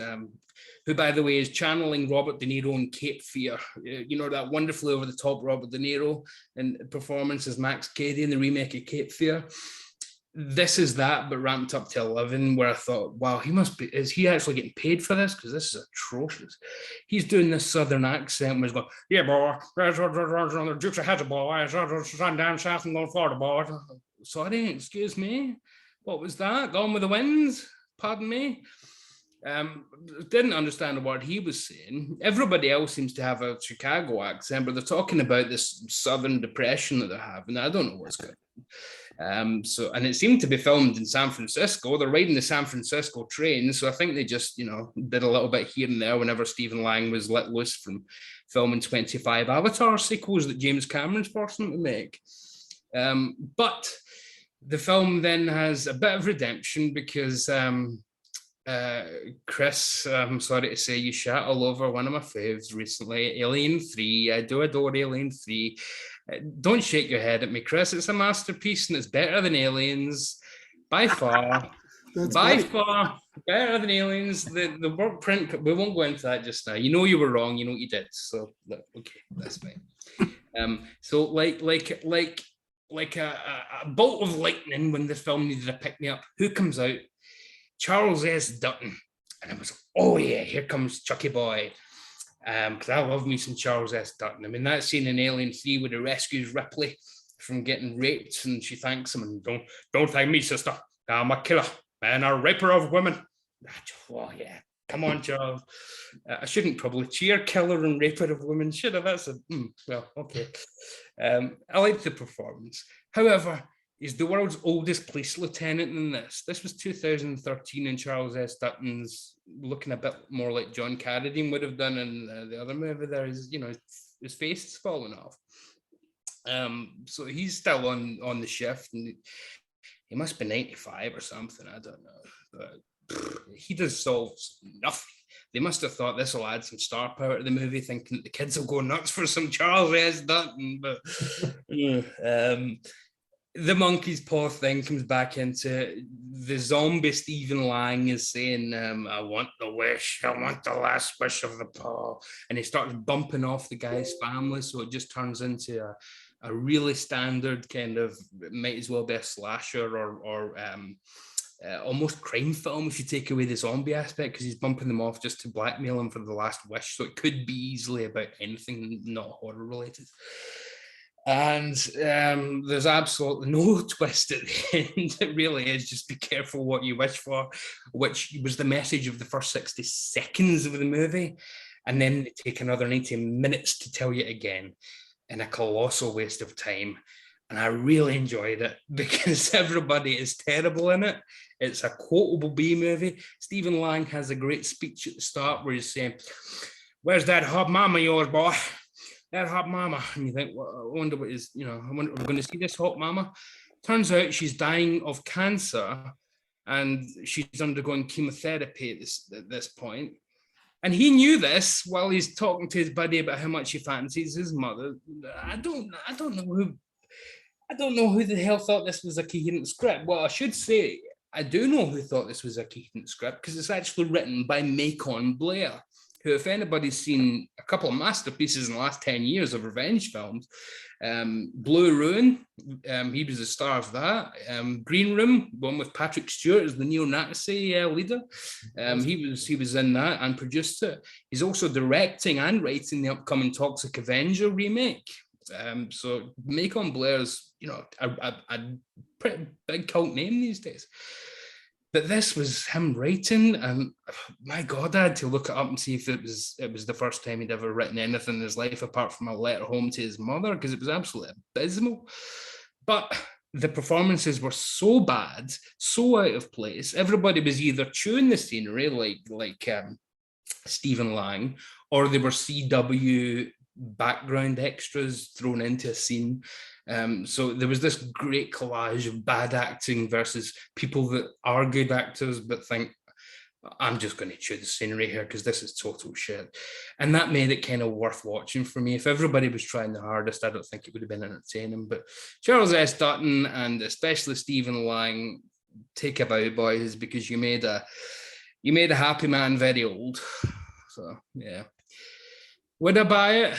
E: who, by the way, is channeling Robert De Niro in Cape Fear. That wonderfully over-the-top Robert De Niro in performance as Max Cady in the remake of Cape Fear. This is that, but ramped up to 11, where I thought, wow, is he actually getting paid for this? Because this is atrocious. He's doing this southern accent where he's going, yeah, boy, the Dukes of Hazzard, boy, run down south and go to Florida, boy. Sorry, excuse me. What was that? Gone with the Wind? Pardon me? Didn't understand a word he was saying. Everybody else seems to have a Chicago accent, but they're talking about this southern depression that they're having. I don't know what's going on. And it seemed to be filmed in San Francisco. They're riding the San Francisco train, so I think they just, did a little bit here and there whenever Stephen Lang was let loose from filming 25 Avatar sequels that James Cameron's forced them to make. But the film then has a bit of redemption because Chris, I'm sorry to say, you shat all over one of my faves recently, Alien 3. I do adore Alien 3. Don't shake your head at me, Chris. It's a masterpiece and it's better than Aliens by far. Far better than Aliens. The work print, we won't go into that just now. You were wrong. You know what you did. So okay, that's fine. So like a bolt of lightning when the film needed a pick me up. Who comes out? Charles S. Dutton. And I was like, oh yeah, here comes Chucky Boy. Because I love me some Charles S. Dutton. I mean, that scene in Alien 3 where he rescues Ripley from getting raped and she thanks him and don't thank me, sister. I'm a killer and a raper of women. Oh yeah, come on, Charles. I shouldn't probably cheer killer and raper of women, should I? That's well, okay. I like the performance. However, he's the world's oldest police lieutenant in this. This was 2013 and Charles S. Dutton's looking a bit more like John Carradine would have done in the other movie there. His face is falling off. So he's still on the shift and he must be 95 or something. I don't know. But he does solves nothing. They must have thought this will add some star power to the movie, thinking the kids will go nuts for some Charles S. Dutton. But the monkey's paw thing comes back into the zombie Stephen Lang is saying, I want the wish, I want the last wish of the paw. And he starts bumping off the guy's family. So it just turns into a really standard kind of, might as well be a slasher or almost crime film if you take away the zombie aspect, because he's bumping them off just to blackmail him for the last wish. So it could be easily about anything not horror related. And there's absolutely no twist at the end. It really is just be careful what you wish for, which was the message of the first 60 seconds of the movie. And then they take another 90 minutes to tell you again in a colossal waste of time. And I really enjoyed it because everybody is terrible in it. It's a quotable B movie. Stephen Lang has a great speech at the start where he's saying, where's that hot mama of yours, boy? That hot mama. And you think, well, I wonder what is, I wonder, are we going to see this hot mama? Turns out she's dying of cancer and she's undergoing chemotherapy at this point. And he knew this while he's talking to his buddy about how much he fancies his mother. I don't know who the hell thought this was a coherent script. Well, I should say, I do know who thought this was a coherent script because it's actually written by Macon Blair, who, if anybody's seen a couple of masterpieces in the last 10 years of revenge films, Blue Ruin, he was the star of that. Green Room, one with Patrick Stewart as the neo-Nazi leader. He was in that and produced it. He's also directing and writing the upcoming Toxic Avenger remake. So Macon Blair's, a pretty big cult name these days. But this was him writing, and my God, I had to look it up and see if it was the first time he'd ever written anything in his life apart from a letter home to his mother, because it was absolutely abysmal. But the performances were so bad, so out of place. Everybody was either chewing the scenery like Stephen Lang, or they were CW background extras thrown into a scene. So there was this great collage of bad acting versus people that are good actors but think, I'm just going to chew the scenery here because this is total shit. And that made it kind of worth watching for me. If everybody was trying the hardest, I don't think it would have been entertaining. But Charles S. Dutton and especially Stephen Lang, take a bow, boys, because you made a happy man very old. So yeah. Would I buy it?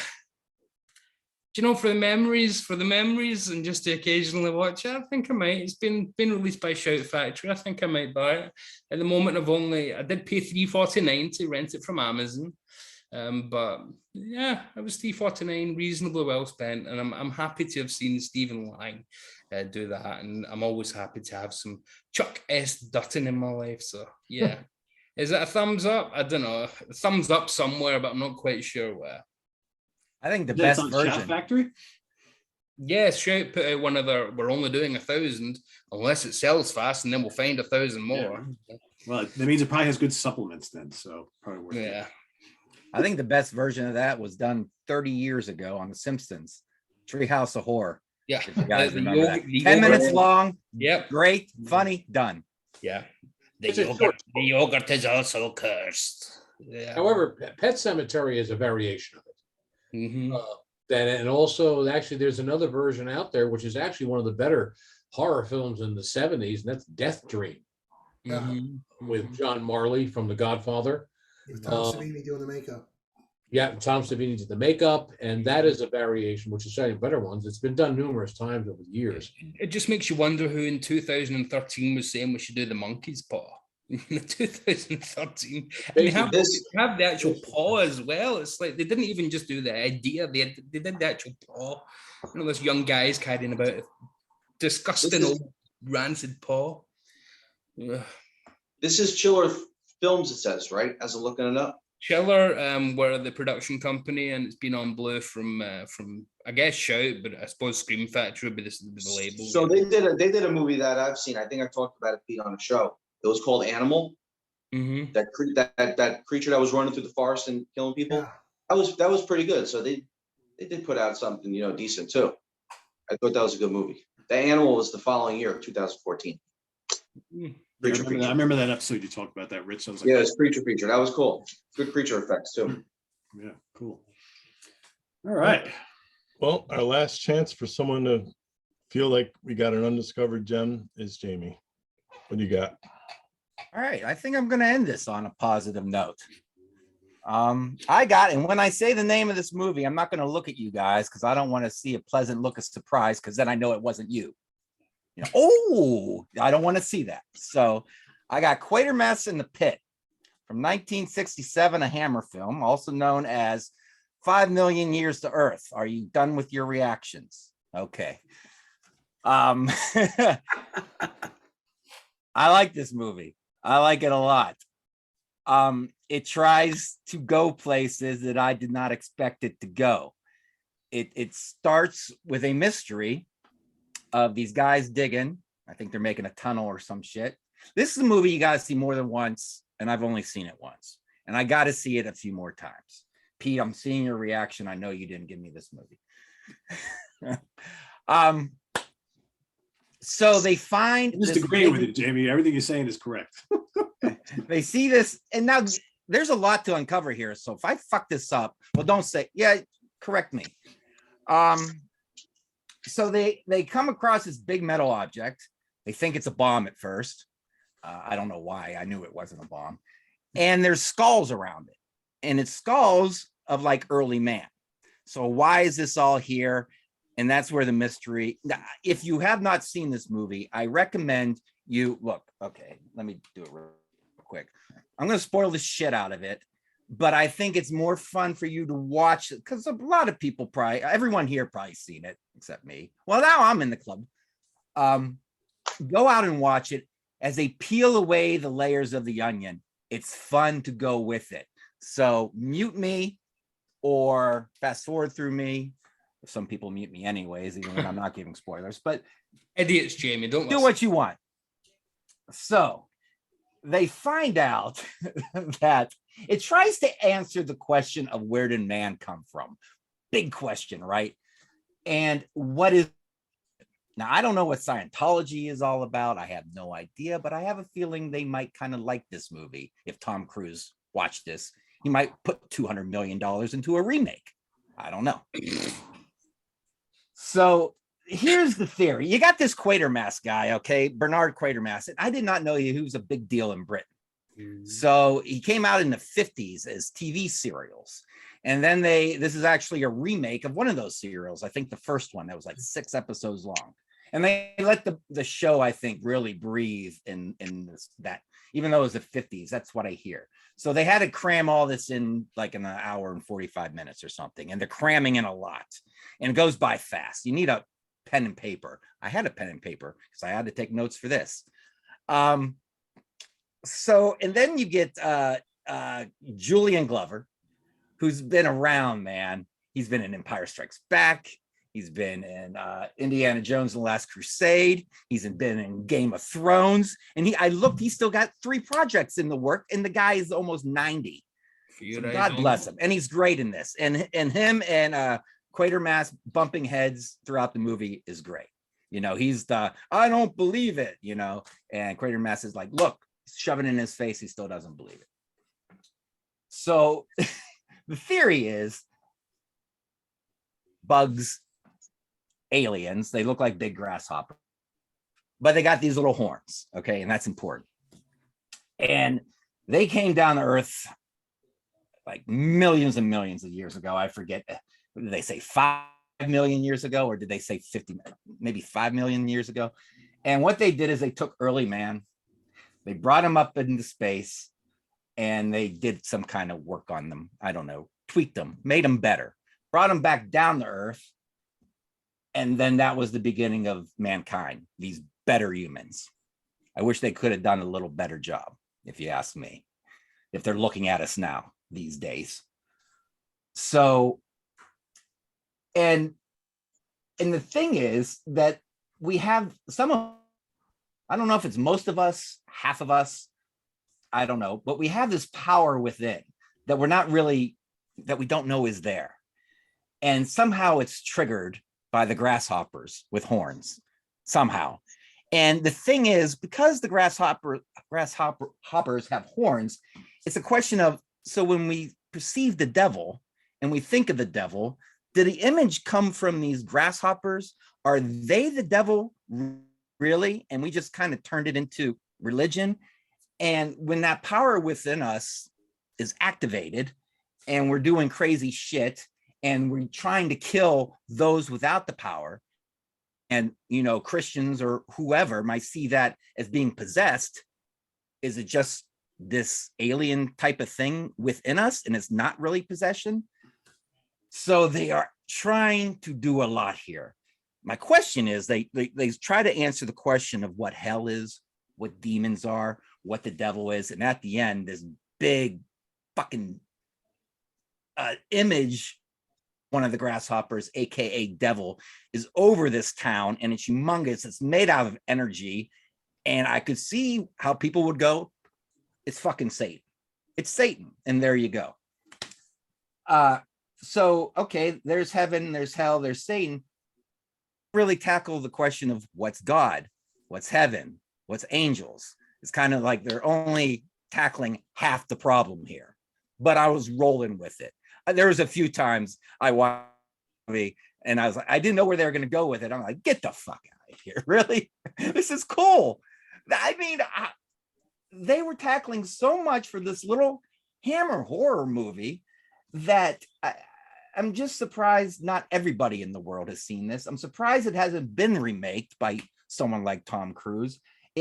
E: For the memories and just to occasionally watch it, I think I might. It's been released by Shout Factory. I think I might buy it. At the moment, I did pay $3.49 to rent it from Amazon. But yeah, it was $3.49, reasonably well spent. And I'm happy to have seen Stephen Lang do that. And I'm always happy to have some Chuck S. Dutton in my life. So yeah. Is it a thumbs up? I don't know. A thumbs up somewhere, but I'm not quite sure where.
H: I think the
A: That's
H: best
A: on Shout
H: version.
A: Factory.
E: Yeah, Shout put out one of their, we're only doing 1,000 unless it sells fast, and then we'll find 1,000 more.
A: Well, that means it probably has good supplements then, so probably worth it.
E: Yeah.
H: I think the best version of that was done 30 years ago on The Simpsons, Treehouse of Horror.
E: Yeah.
H: If you guys
E: The
H: remember that.
E: yogurt-
H: 10 minutes long.
E: Yep.
H: Great, funny, done.
E: Yeah.
D: It's a short-
E: The yogurt is also cursed. Yeah.
D: However, Pet Cemetery is a variation of it.
E: Mhm.
D: And also, actually, there's another version out there, which is actually one of the better horror films in the 70s, and that's Death Dream
E: Mhm.
D: with John Marley from The Godfather.
C: With Tom Savini doing the makeup.
D: Yeah, Tom Savini did the makeup, and that is a variation, which is one of the better ones. It's been done numerous times over the years.
E: It just makes you wonder who in 2013 was saying we should do the monkey's paw. In 2013, and they have the actual paw as well. It's like they didn't even just do the idea; they did the actual paw. Those young guys carrying about a disgusting old rancid paw. Ugh.
F: This is Chiller Films, it says, right? As I'm looking it up.
E: Chiller were the production company, and it's been on Blue from I guess Shout, but I suppose Scream Factory would be the label.
F: So they did a movie that I've seen. I think I talked about it, Pete, on a show. It was called Animal.
E: Mm-hmm.
F: That creature that was running through the forest and killing people.
C: Yeah.
F: That was pretty good. So they did put out something decent too. I thought that was a good movie. The Animal was the following year, 2014.
A: I remember that episode you talked about that, Rich. I was like,
F: Yeah, it's Creature. That was cool. Good creature effects too.
A: yeah, cool. All right.
B: Well, our last chance for someone to feel like we got an undiscovered gem is Jamie. What do you got?
H: All right, I think I'm going to end this on a positive note. And when I say the name of this movie, I'm not going to look at you guys because I don't want to see a pleasant look of surprise because then I know it wasn't you. I don't want to see that. So I got Quatermass in the Pit from 1967, a Hammer film, also known as 5 Million Years to Earth. Are you done with your reactions? Okay. I like this movie. I like it a lot. It tries to go places that I did not expect it to go. It starts with a mystery of these guys digging. I think they're making a tunnel or some shit. This is a movie you got to see more than once, and I've only seen it once. And I got to see it a few more times. Pete, I'm seeing your reaction. I know you didn't give me this movie. So they find
A: I'm just agreeing with it, Jamie. Everything you're saying is correct.
H: They see this, and now there's a lot to uncover here. So if I fuck this up, well, don't say, yeah, correct me. So they come across this big metal object. They think it's a bomb at first. I don't know why. I knew it wasn't a bomb. And there's skulls around it. And it's skulls of like early man. So why is this all here? And that's where the mystery. If you have not seen this movie, I recommend you look. Okay, let me do it real quick. I'm going to spoil the shit out of it, but I think it's more fun for you to watch because a lot of people probably, everyone here probably seen it except me. Well, now I'm in the club. Go out and watch it as they peel away the layers of the onion. It's fun to go with it. So mute me or fast forward through me. Some people mute me anyways, even when I'm not giving spoilers, but
E: idiots, Jamie, don't
H: do
E: listen.
H: what you want. So they find out that it tries to answer the question of where did man come from? Big question, right? And what is, now I don't know what Scientology is all about. I have no idea, but I have a feeling they might kind of like this movie. If Tom Cruise watched this, he might put $200 million into a remake. I don't know. So here's the theory. You got this Quatermass guy, okay? Bernard Quatermass. And I did not know he was a big deal in Britain. So he came out in the 50s as TV serials. And then this is actually a remake of one of those serials. I think the first one that was like 6 episodes long. And they let the show, I think, really breathe in this, that, even though it was the 50s, that's what I hear. So they had to cram all this in like in an hour and 45 minutes or something. And they're cramming in a lot. And it goes by fast. You need a pen and paper. I had a pen and paper because I had to take notes for this. So, and then you get Julian Glover, who's been around, man. He's been in Empire Strikes Back. He's been in Indiana Jones and the Last Crusade. He's been in Game of Thrones. And I looked, he's still got 3 projects in the work. And the guy is almost 90. So God bless him. And he's great in this. And him and Quatermass bumping heads throughout the movie is great. You know, he's the, I don't believe it, you know, and Quatermass is like, look, shoving it in his face. He still doesn't believe it. So the theory is bugs, aliens, they look like big grasshoppers, but they got these little horns. Okay. And that's important. And they came down to Earth like millions and millions of years ago. I forget. Did they say 5 million years ago, or did they say 50, maybe 5 million years ago? And what they did is they took early man, they brought him up into space, and they did some kind of work on them. I don't know, tweaked them, made them better, brought them back down to Earth. And then that was the beginning of mankind, these better humans. I wish they could have done a little better job, if you ask me, if they're looking at us now these days. So, and the thing is that we have some of, I don't know if it's most of us, half of us, I don't know, but we have this power within that we're not really, that we don't know is there. And somehow it's triggered by the grasshoppers with horns, somehow. And the thing is, because the grasshoppers have horns, it's a question of, so when we perceive the devil and we think of the devil, did the image come from these grasshoppers? Are they the devil really? And we just kind of turned it into religion. And when that power within us is activated and we're doing crazy shit and we're trying to kill those without the power, and, you know, Christians or whoever might see that as being possessed, is it just this alien type of thing within us and it's not really possession? So they are trying to do a lot here. My question is, they try to answer the question of what hell is, what demons are, what the devil is. And at the end, this big fucking image, one of the grasshoppers, AKA devil, is over this town, and it's humongous. It's made out of energy. And I could see how people would go, it's fucking Satan. It's Satan. And there you go. So, okay, there's heaven, there's hell, there's Satan. Really tackle the question of what's God, what's heaven, what's angels. It's kind of like they're only tackling half the problem here. but I was rolling with it. There was a few times I watched the movie and I was like, I didn't know where they were going to go with it. I'm like, get the fuck out of here. Really? This is cool. I mean, they were tackling so much for this little Hammer horror movie that I'm just surprised not everybody in the world has seen this. I'm surprised it hasn't been remaked by someone like Tom Cruise.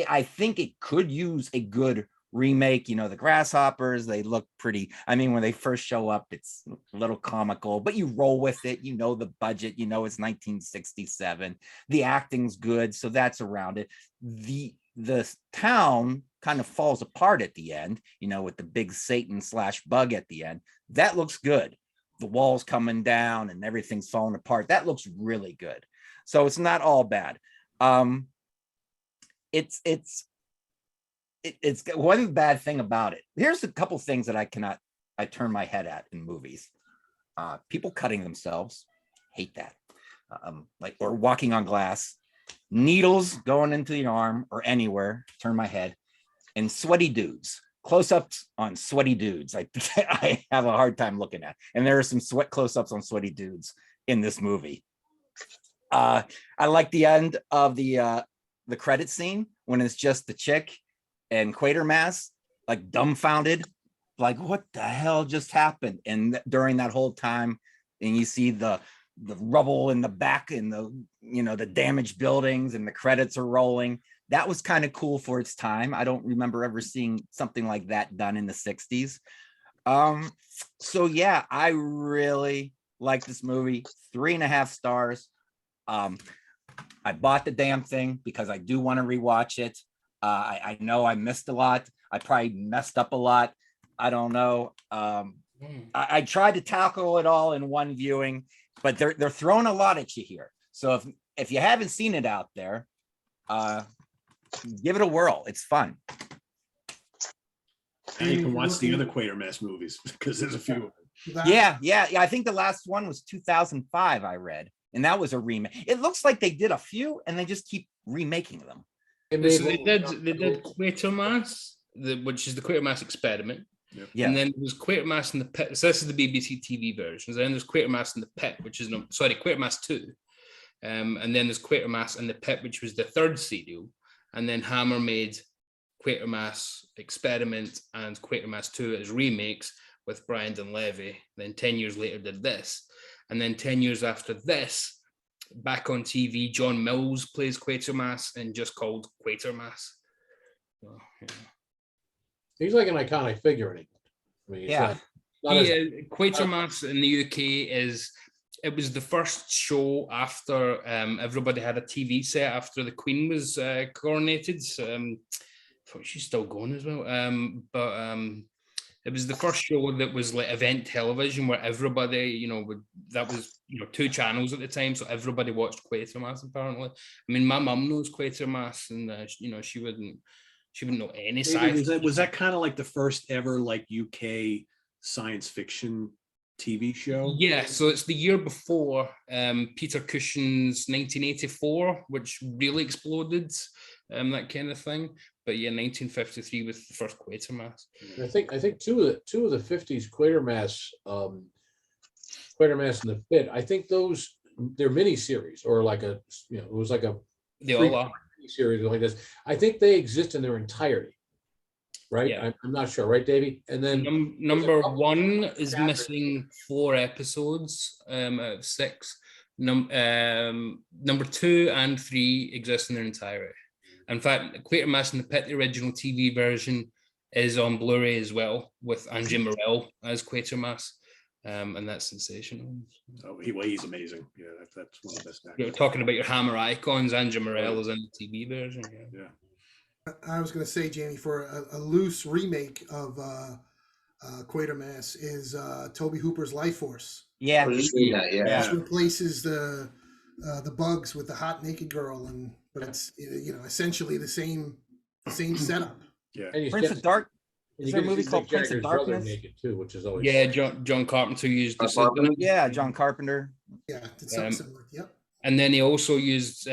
H: I think it could use a good remake. You know, the grasshoppers, they look pretty. I mean, when they first show up, it's a little comical, but you roll with it. You know the budget, you know it's 1967. The acting's good, so that's around it. The town kind of falls apart at the end, you know, with the big Satan / bug at the end. That looks good. The walls coming down and everything's falling apart. That looks really good. So it's not all bad. It's one bad thing about it. Here's a couple things that I turn my head at in movies. People cutting themselves, hate that. Or walking on glass, needles going into the arm or anywhere, turn my head, and sweaty dudes, close-ups on sweaty dudes. I have a hard time looking at, and there are some sweat close-ups on sweaty dudes in this movie. I like the end of the credit scene when it's just the chick and Quatermass, like dumbfounded, like what the hell just happened? And during that whole time, and you see the rubble in the back and the damaged buildings and the credits are rolling. That was kind of cool for its time. I don't remember ever seeing something like that done in the 60s. So yeah, I really like this movie. 3.5 stars. I bought the damn thing because I do want to rewatch it. I know I missed a lot. I probably messed up a lot. I don't know. I tried to tackle it all in one viewing, but they're throwing a lot at you here. So if you haven't seen it out there, give it a whirl. It's fun.
A: And you can watch the other Quatermass movies because there's a few of them.
H: Yeah. I think the last one was 2005, I read, and that was a remake. It looks like they did a few and they just keep remaking them.
E: So they did Quatermass, which is the Quatermass experiment.
A: Yep.
H: Yeah.
E: And then there was Quatermass in the Pit. So this is the BBC TV version. Then there's Quatermass in the Pit, which is Quatermass 2. And then there's Quatermass in the Pit, which was the third serial. And then Hammer made Quatermass Experiment and Quatermass 2 as remakes with Brandon Levy. Then 10 years later did this. And then 10 years after this, back on TV, John Mills plays Quatermass and just called Quatermass. So, yeah.
D: He's like an iconic figure in it. I mean,
H: Yeah.
E: Quatermass in the UK it was the first show after everybody had a TV set after the Queen was coronated. She's still going as well. It was the first show that was like event television where everybody, that was 2 channels at the time, so everybody watched Quatermass. Apparently, I mean, my mum knows Quatermass, and she wouldn't know any sci-fi.
A: Was that kind of like the first ever like UK science fiction TV show?
E: Yeah, so it's the year before Peter Cushing's 1984, which really exploded, that kind of thing. But yeah, 1953 was the first Quatermass.
D: I think two of the 50s Quatermass, Quatermass in the Pit. I think they're miniseries or like it was like a series like this. I think they exist in their entirety. Right, yeah. I'm not sure, right, Davy? And then
E: number 1 is missing 4 episodes out of 6. Number 2 and 3 exist in their entirety. In fact, Quatermass in the Pit, the original TV version, is on Blu-ray as well with Angie Morell as Quatermass, and that's sensational.
A: Oh, he's amazing. Yeah, that's one of the best actors.
E: You're talking about your Hammer icons. Angie Morell is in the TV version.
A: Yeah.
C: I was going to say, Jamie, for a loose remake of Quatermass is Toby Hooper's Life Force.
H: Yeah.
C: Which replaces the bugs with the hot naked girl, but it's essentially the same setup.
A: Yeah.
H: Prince of Dark. Is there a movie called Prince of Darkness?
D: Naked too, which is always
E: John Carpenter used this.
H: Yeah, John Carpenter.
C: Yeah, it's something similar. Yep.
E: And then he also used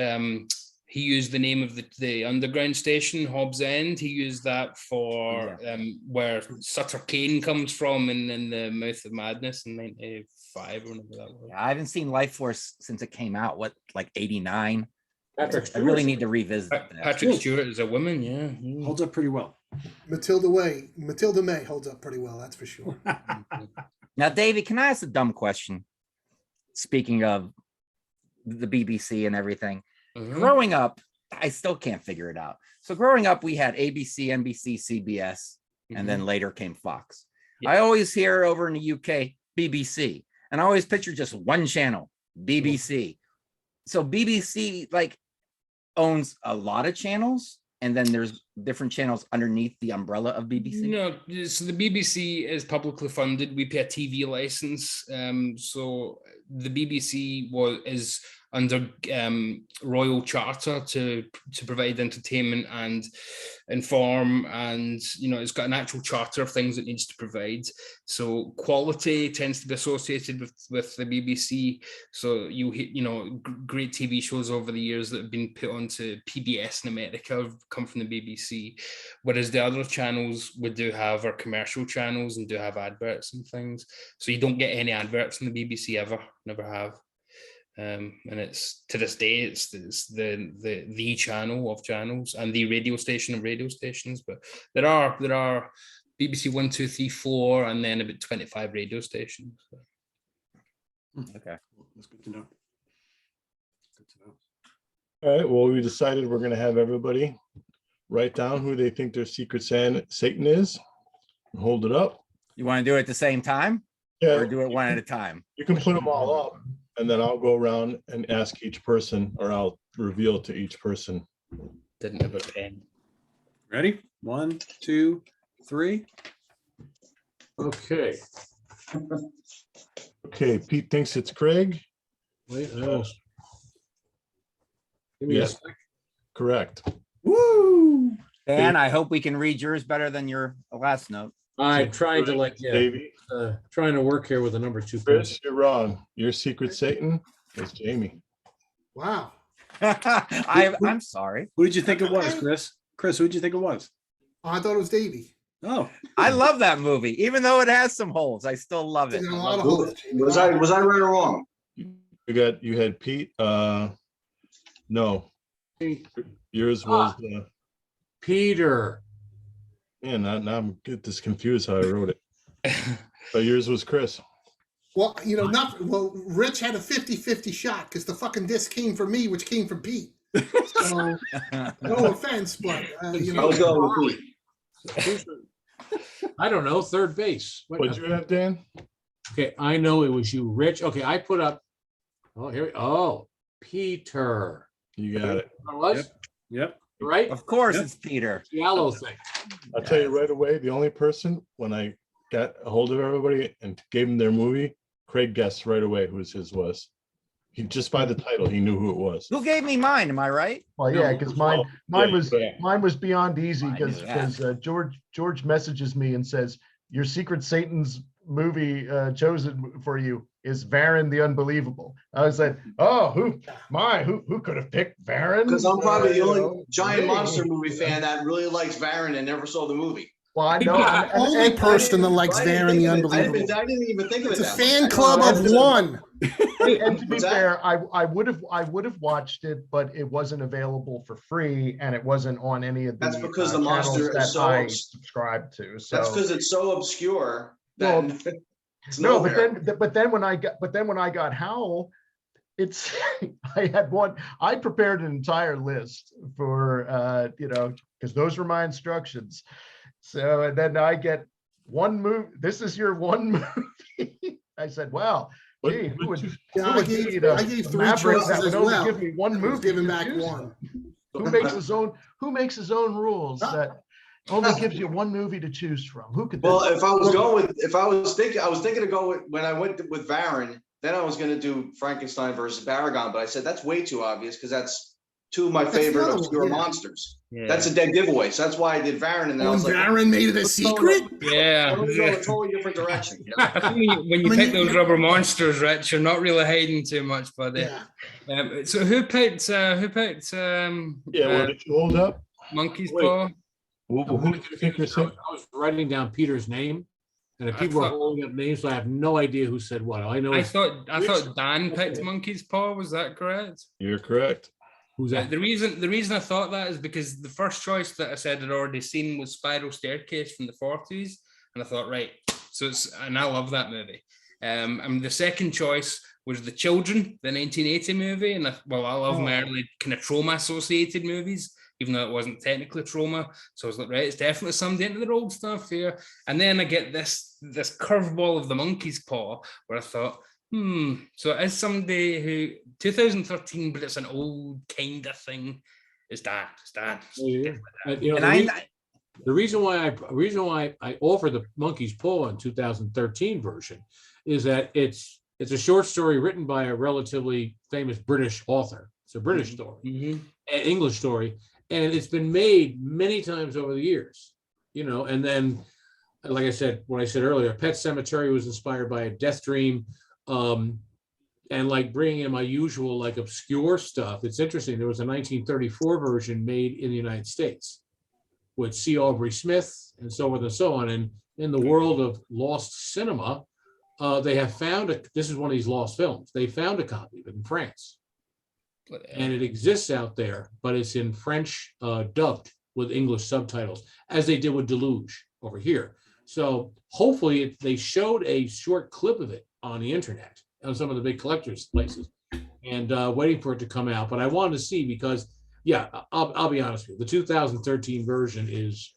E: he used the name of the underground station, Hobbs End. He used that for where Sutter Kane comes from in the Mouth of Madness in 95 or whatever that was.
H: I haven't seen Life Force since it came out. What, like 89?
D: Patrick
H: I
D: Stewart.
H: really need to revisit that.
E: Patrick Stewart is a woman, yeah.
A: Holds up pretty well.
C: Matilda May holds up pretty well, that's for sure.
H: Now, Davey, can I ask a dumb question? Speaking of the BBC and everything, growing up, I still can't figure it out. So growing up, we had ABC, NBC, CBS, and then later came Fox. I always hear over in the UK, BBC, and I always picture just one channel, BBC. So BBC like owns a lot of channels, and then there's different channels underneath the umbrella of BBC.
E: No, so the BBC is publicly funded. We pay a TV license. So the BBC is under royal charter to provide entertainment and inform, and it's got an actual charter of things it needs to provide. So quality tends to be associated with the BBC. So great TV shows over the years that have been put onto PBS in America have come from the BBC, whereas the other channels we do have are commercial channels and do have adverts and things. So you don't get any adverts in the BBC ever, never have. And it's to this day it's the channel of channels and the radio station of radio stations. But there are BBC 1, 2, 3, 4, and then about 25 radio stations.
H: Okay,
A: That's good to know. Good to know.
B: All right, well, we decided we're gonna have everybody write down who they think their secret Satan is, and hold it up.
H: you want to do it at the same time,
B: Yeah,
H: or do it one at a time?
B: you can put them all up, and then I'll go around and ask each person, or I'll reveal to each person.
E: Didn't have a pen.
A: Ready? 1, 2, 3.
D: Okay.
B: Okay, Pete thinks it's Craig.
D: Wait, no. Give me a
B: Yes.
D: sec.
B: Correct.
A: Woo!
H: And I hope we can read yours better than your last note.
D: I'm trying to
B: Davey,
D: trying to work here with a number 2
B: Chris, you're wrong. Your secret Satan is Jamie.
C: Wow.
H: I'm sorry.
A: Who did you think it was, Chris? Chris, who did you think it was?
C: Oh, I thought it was Davy.
A: Oh,
H: I love that movie, even though it has some holes. I still love it.
C: There's a lot of holes.
F: Was I right or wrong?
B: You had Pete. No, yours was.
D: Peter.
B: Man, now I'm get this confused how I wrote it. But yours was Chris.
C: Well, Rich had a 50-50 shot because the fucking disc came from me, which came from Pete. So, no offense, but
F: I was going with Pete.
D: I don't know, third base.
B: What'd you have, Dan?
D: Okay, I know it was you, Rich. Okay, I put up. Oh, Peter.
B: You got it.
D: It was
A: yep.
D: right.
H: Of course,
A: Yep.
H: it's Peter.
D: Yellow thing.
B: I'll tell you right away, the only person, when I got a hold of everybody and gave them their movie, Craig guessed right away who his was. He just by the title, he knew who it was.
H: Who gave me mine? Am I right?
G: Well, yeah, because mine
B: yeah.
G: was beyond easy
H: I
G: because
H: knew that.
G: George messages me and says your secret Satan's movie chosen for you is Varan the Unbelievable. I said, oh, who could have picked Varan?
F: Because I'm probably the only giant monster movie fan that really likes Varan and never saw the movie.
G: Well, I know.
C: the only person that likes
F: I didn't
C: Varan the
F: think of it.
C: Unbelievable.
F: I didn't even think of it.
C: It's a
F: that much.
C: fan
F: I
C: club
F: know
C: of
F: that's-
C: one.
G: And to be
F: What's that?
G: fair, I would have watched it, but it wasn't available for free, and it wasn't on any of the
F: That's because the
G: channels
F: monster
G: that
F: is so
G: I subscribed to. So
F: That's because it's so obscure that it's
G: no,
F: nowhere.
G: but then when I got Howl, it's I prepared an entire list for because those were my instructions. So and then I get one movie. This is your one movie. I said, well, gee, who would
C: I
G: be
C: gave
G: the
C: three
G: Maverick
C: choices
G: that would
C: as
G: only
C: well.
G: give me one
C: I was
G: movie?
C: giving
G: to
C: back
G: choose
C: one.
G: from? Who makes his own rules that only gives you one movie to choose from? Who could?
F: Well, if I was thinking to go with, when I went with Varan, then I was going to do Frankenstein versus Baragon, but I said that's way too obvious because that's two of my
C: That's the
F: favorite
C: other one,
F: obscure
C: yeah.
F: monsters.
E: Yeah.
F: That's a dead giveaway. So that's why I did Varan, and then I
C: Oh,
F: was like,
C: Baron made it a secret.
E: Yeah.
F: I'm gonna go in a totally different direction.
E: I think when you
C: I mean,
E: pick those rubber monsters, Rich, you're not really hiding too much, buddy.
C: Yeah.
E: So who picked
B: Yeah, what did you hold up?
E: Monkey's
A: Wait.
E: Paw?
B: Who did you think you said?
A: I was writing down Peter's name, and if
E: I
A: people are
E: thought-
A: holding up names, so I have no idea who said what. I know
E: I
A: it's,
E: thought Dan picked
A: Okay.
E: Monkey's Paw. Was that correct?
B: You're correct.
A: who's that.
E: The reason I thought that is because the first choice that I said I'd already seen was Spiral Staircase from the 40s, and I thought, right, and I love that movie. And the second choice was The Children, the 1980 movie, and I love my early kind of trauma associated movies, even though it wasn't technically trauma. So I was like, right, it's definitely somebody into their old stuff here. And then I get this curveball of The Monkey's Paw, where I thought, so as somebody who 2013, but it's an old kind of thing, it's Dan.
A: You know,
H: And
A: the reason why I offer the Monkey's Paw in 2013 version is that it's a short story written by a relatively famous British author. It's a British story, an English story, and it's been made many times over the years. You know, and then, like I said, when I said earlier, Pet Sematary was inspired by a death dream. And like bringing in my usual like obscure stuff. It's interesting. There was a 1934 version made in the United States with C. Aubrey Smith and so forth and so on. And in the world of lost cinema, they have found this is one of these lost films. They found a copy of it in France, and it exists out there, but it's in French dubbed with English subtitles, as they did with Deluge over here. So hopefully they showed a short clip of it on the internet on some of the big collectors places, and waiting for it to come out. But I wanted to see because, yeah, I'll be honest with you, the 2013 version is,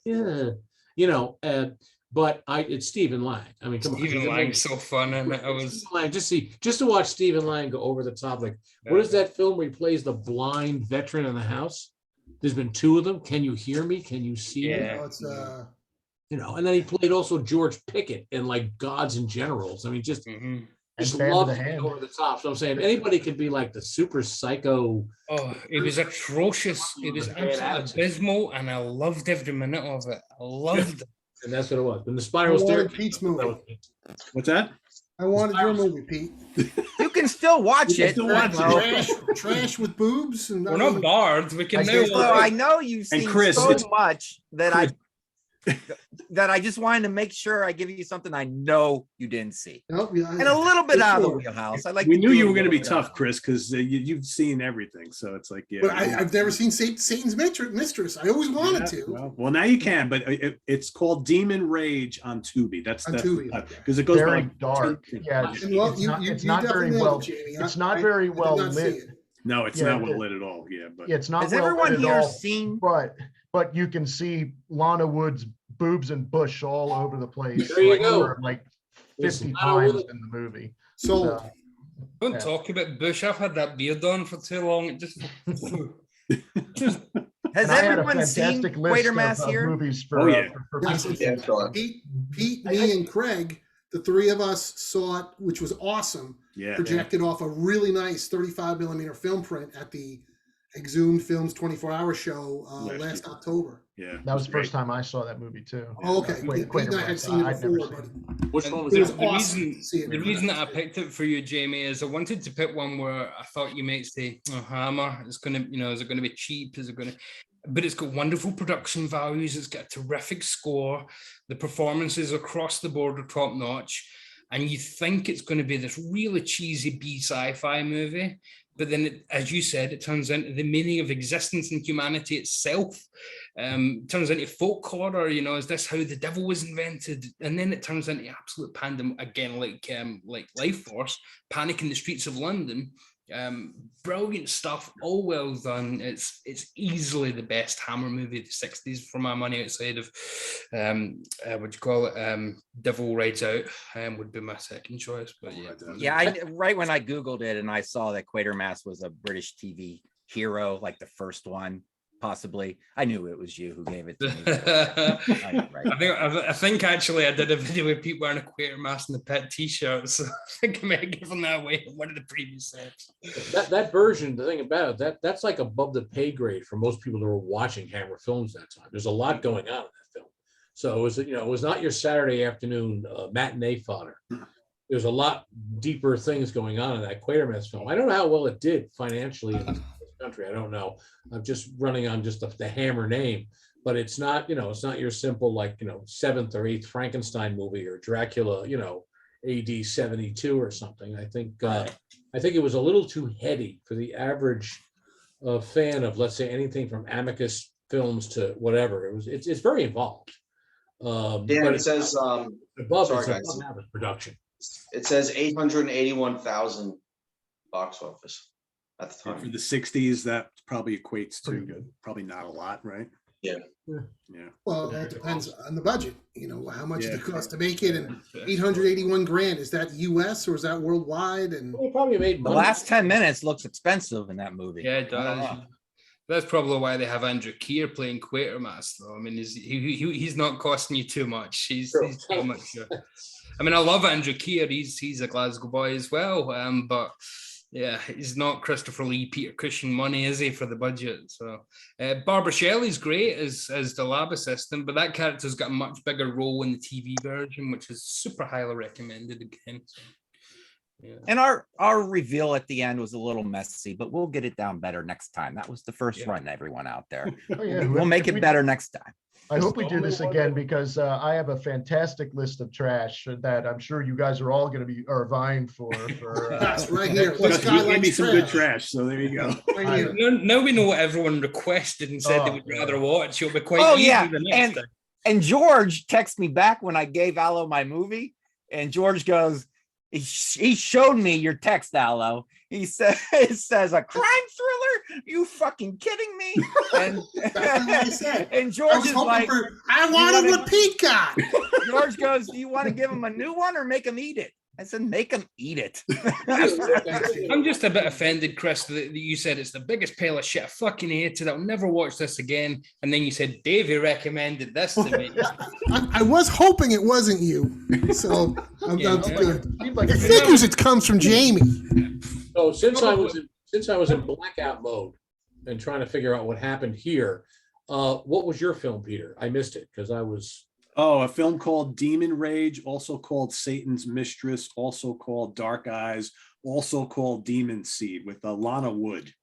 A: but it's Stephen Lang. I mean, come on,
E: Stephen Lang's so fun, and I was
A: Stephen Lang, just to watch Stephen Lang go over the top. Like, what is that film where he plays the blind veteran in the house? There's been two of them. Can you hear me? Can you see me?
E: Yeah.
C: Oh, it's
A: And then he played also George Pickett in like Gods and Generals. I mean, just
G: And Band of
A: love
G: the
A: to
G: Hand.
A: go over the top. So I'm saying anybody could be like the super psycho.
E: Oh, it was atrocious. It was absolutely abysmal, and I loved every minute of it. I loved it.
A: And that's what it was. And the Spiral
C: I wanted
A: Staircase.
C: Pete's movie.
A: What's that?
C: I wanted your movie, Pete.
H: you can still watch
A: You
H: it.
A: can still watch
H: Well,
C: Trash with boobs and
E: We're not bards. We can
G: I
E: now.
G: did-
H: well, I know you've
A: And
H: seen
A: Chris,
H: so
A: it's-
H: much that I just wanted to make sure I give you something I know you didn't see.
C: Nope, yeah,
H: And a little bit out of the
C: sure.
H: wheelhouse. I like.
A: We
H: to
A: knew
H: do
A: you
H: a
A: were going to
H: little
A: be
H: bit
A: tough,
H: out.
A: Chris, because you've seen everything. So it's like, yeah.
C: But I've never seen Satan's Mistress. I always wanted to.
A: Well, now you can, but it's called Demon Rage on Tubi. That's
C: On Tubi,
A: because it goes
G: Very
A: by
G: dark.
A: 10
G: Yeah,
A: minutes.
C: And well,
G: it's
C: you
G: not very
C: definitely
G: well.
C: nailed it, Jamie.
G: It's not very
C: did
G: well
C: not see
G: lit.
C: it.
A: No, it's
G: Yeah,
A: not well lit at all. Yeah, but
G: Yeah, it's not
H: Has
G: well
H: everyone
G: lit at
H: here
G: all,
H: seen?
G: but you can see Lana Wood's boobs and bush all over the place.
A: There you
G: like,
A: go.
G: for, like 50
A: Listen, Lana
G: times
A: Wood-
G: in the movie.
C: So
G: So,
E: Don't
G: Yeah.
E: talk about Bush. I've had that beard on for too long. It just.
H: Has
G: and I had a
H: everyone seen
G: fantastic list
H: Quatermass
G: of
H: here?
G: movies for,
A: Oh, yeah.
G: for
C: Yes,
G: people.
F: Yeah, so
C: Pete, me, and Craig, the three of us saw it, which was awesome.
A: yeah.
C: Projected off a really nice 35 millimeter film print at the Exhumed Films 24-hour show last October.
A: Yeah.
G: That was the first time I saw that movie too.
C: Oh, okay.
G: Quatermass.
C: Pete and I had seen it
G: I'd never
C: before,
G: seen
C: but
A: Which one was
C: it was
A: that?
E: The
C: awesome.
E: reason-
C: to see it.
E: The reason that I picked it for you, Jamie, is I wanted to pick one where I thought you might say, "Oh, Hammer, it's gonna, is it gonna be cheap? Is it gonna?" But it's got wonderful production values. It's got a terrific score. The performances across the board are top notch, and you think it's going to be this really cheesy B sci-fi movie, but then, as you said, it turns into the meaning of existence and humanity itself. Turns into folklore. Is this how the devil was invented? And then it turns into absolute pandem again, like Life Force, Panic in the Streets of London. Brilliant stuff, all well done. It's easily the best Hammer movie of the 60s for my money, outside of what you call it, Devil Rides Out, would be my second choice. But
H: Yeah, right when I Googled it and I saw that Quatermass was a British TV hero, like the first one possibly. I knew it was you who gave it to me. Right.
E: I think actually I did a video with people wearing a Quatermass in the pit t-shirt, so I think I may have given that away in one of the previous sets.
D: That version, the thing about it, that's like above the pay grade for most people that were watching Hammer films that time. There's a lot going on in that film. So it was not your Saturday afternoon matinee fodder. There's a lot deeper things going on in that Quatermass film. I don't know how well it did financially in this country. I don't know. I'm just running on just the Hammer name, but it's not, it's not your simple seventh or eighth Frankenstein movie or Dracula, AD 72 or something. I think it was a little too heady for the average fan of, let's say, anything from Amicus films to whatever. It's very involved.
F: But
D: it
F: says
D: above
F: sorry,
D: it's
F: guys.
D: above average production.
F: It says 881,000 box office at the
A: For
F: time.
A: the 60s, that probably equates to probably not a lot, right?
F: Yeah.
A: Yeah.
C: Well, it depends on the budget. How much it
A: Yeah.
C: costs to make it, and 881 grand. Is that U.S. or is that worldwide? And
D: They probably made
H: The
D: money.
H: last 10 minutes looks expensive in that movie.
E: Yeah, it
H: I don't
E: does.
H: know.
E: That's probably why they have Andrew Keir playing Quatermass, though. I mean, he's not costing you too much. He's pretty much. I mean, I love Andrew Keir. He's a Glasgow boy as well. But yeah, he's not Christopher Lee, Peter Cushing money, is he, for the budget? So Barbara Shelley's great as the lab assistant, but that character's got a much bigger role in the TV version, which is super highly recommended again. So, yeah.
H: And our reveal at the end was a little messy, but we'll get it down better next time. That was the first run, everyone out there.
G: Oh, yeah.
H: We'll make it better next time.
G: I hope we do this again because I have a fantastic list of trash that I'm sure you guys are all going to be vying for.
C: that's right here.
A: You
C: This guy
A: gave me
C: likes
A: some good trash, so there you go.
C: Right here.
E: Now we know what everyone requested and said they would rather watch. It'll be quite
H: Oh,
E: easy
H: yeah.
E: the next time.
H: And George texted me back when I gave Aloe my movie, and George goes, he showed me your text, Aloe. He says, it says a crime thriller? You fucking kidding me? And,
C: That's what I said.
H: and
C: I
H: George
C: was
H: is
C: hoping
H: like,
C: I wanted what Pete got.
H: George goes, do you want to give him a new one or make him eat it? I said, make him eat it.
E: I'm just a bit offended, Chris, that you said it's the biggest pile of shit. I fucking hate it. I'll never watch this again. And then you said Davy recommended this to me.
C: I was hoping it wasn't you, so I'm good.
G: Like
C: It figures it comes from Jamie.
D: So since I was in blackout mode and trying to figure out what happened here, what was your film, Peter? I missed it because I was.
A: Oh, a film called Demon Rage, also called Satan's Mistress, also called Dark Eyes, also called Demon Seed with Lana Wood.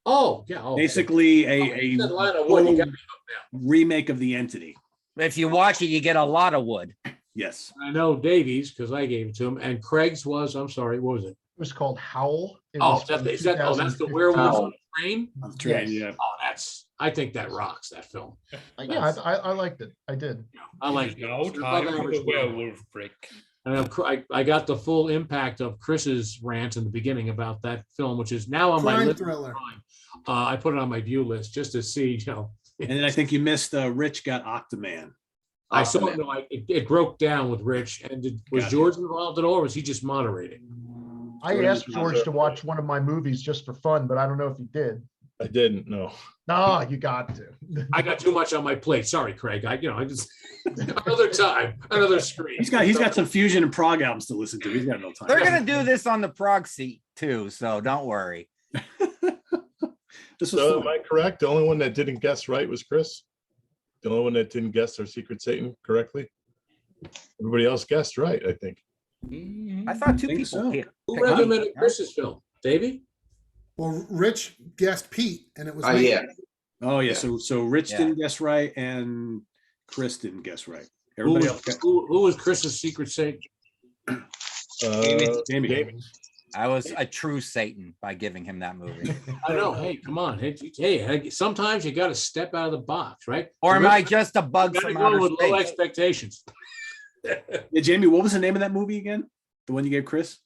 D: Oh, yeah. Oh,
A: Basically
D: you said Lana Wood,
A: total
D: you got me hooked now.
A: remake of The Entity.
H: If you watch it, you get a lot of wood.
A: Yes.
D: I know Davies because I gave it to him, and Craig's was. I'm sorry, what was it?
G: It was called Howl. It
D: Oh,
G: was from
D: that's the
G: 2015.
D: werewolves on the train.
A: On the train,
G: Yes.
A: yeah.
D: Oh, I think that rocks, that film.
G: Yeah, I liked it. I did.
D: I like
E: No
D: it.
E: time for the werewolf break.
D: And I got the full impact of Chris's rant in the beginning about that film, which is now on my
C: Crime
D: list.
C: thriller.
D: I put it on my view list just to see,
A: And then I think you missed Rich got Octo Man.
D: I saw it, it broke down with Rich. And was
A: Gotcha.
D: George involved at all, or was he just moderating?
G: I asked George to watch one of my movies just for fun, but I don't know if he did.
B: I didn't know.
G: No, you got to.
D: I got too much on my plate. Sorry, Craig. I just another time, another screen.
A: He's got some Fusion and prog albums to listen to. He's got no time.
H: They're going to do this on the prog seat too, so don't worry.
A: This was
B: So
A: fun.
B: am I correct? The only one that didn't guess right was Chris? The only one that didn't guess our Secret Satan correctly? Everybody else guessed right, I think.
H: I thought two
A: Think
H: people.
A: so.
H: picked
D: Who
H: me.
D: recommended Chris's film? Davey?
C: Well, Rich guessed Pete, and it was me.
F: Yeah.
A: Oh yeah.
F: Yeah.
A: So Rich
H: Yeah.
A: didn't guess right, and Chris didn't guess right.
D: Who
A: Everybody
D: was,
A: else got
D: who was Chris's secret Satan?
A: Jamie.
H: I was a true Satan by giving him that movie.
D: I know. Hey, come on. Hey, sometimes you got to step out of the box, right?
H: Or am I just a
D: You
H: bug
D: gotta
H: from
D: go
H: outer
D: with low
H: space?
D: expectations?
A: Yeah, Jamie, what was the name of that movie again? The one you gave Chris?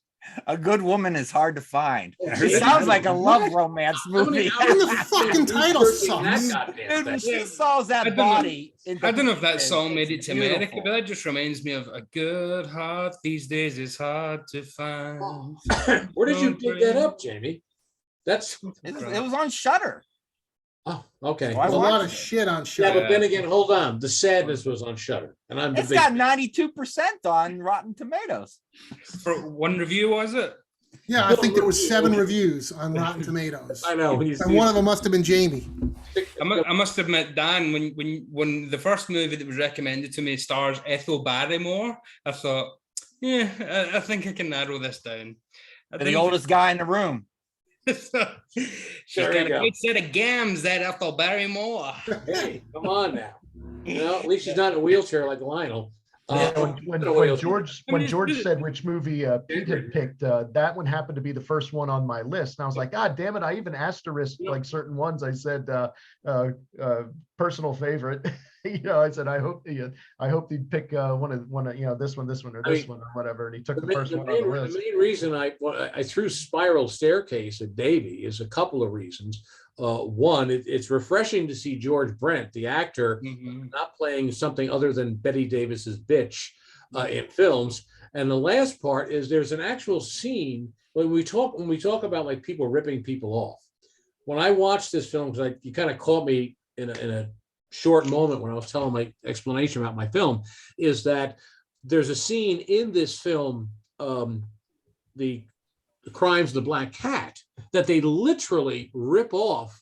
H: A good woman is hard to find.
A: Yeah, I heard
H: It
A: that.
H: sounds like a love romance movie.
C: And the fucking title sucks.
H: Dude, when she saws
E: I
H: that
E: don't know.
H: body.
E: I don't know if that
H: it's
E: song made it to America,
H: beautiful.
E: but that just reminds me of a good heart these days is hard to find.
D: Where did you dig that up, Jamie? That's
H: It was on Shudder.
D: Oh, okay.
H: So I
C: There's a
H: watched
C: lot of
H: it.
C: shit on
D: Yeah,
C: Shudder.
D: but then again, hold on. The Sadness was on Shudder, and I'm the
H: It's
D: big.
H: got 92% on Rotten Tomatoes.
E: For one review, was it?
C: Yeah, I think there was 7 reviews on Rotten Tomatoes.
D: I know.
C: And one of them must have been Jamie.
E: I must admit, Dan, when the first movie that was recommended to me stars Ethel Barrymore, I thought, yeah, I think I can narrow this down.
H: The oldest guy in the room.
E: She's
D: There
E: got
D: you
E: a
D: go.
E: good set of gams, that Ethel Barrymore.
D: Hey, come on now. At least she's not in a wheelchair like Lionel.
G: When George said which movie Pete had picked, that one happened to be the first one on my list, and I was like, God damn it! I even asterisked like certain ones. I said personal favorite. I said I hope he'd pick one of this one or this one or whatever, and he took the first one on the list.
D: The main reason I threw Spiral Staircase at Davy is a couple of reasons. One, it's refreshing to see George Brent, the actor, not playing something other than Betty Davis's bitch in films. And the last part is there's an actual scene when we talk about like people ripping people off. When I watched this film, because you kind of caught me in a short moment when I was telling my explanation about my film, is that there's a scene in this film, the Crimes of the Black Cat, that they literally rip off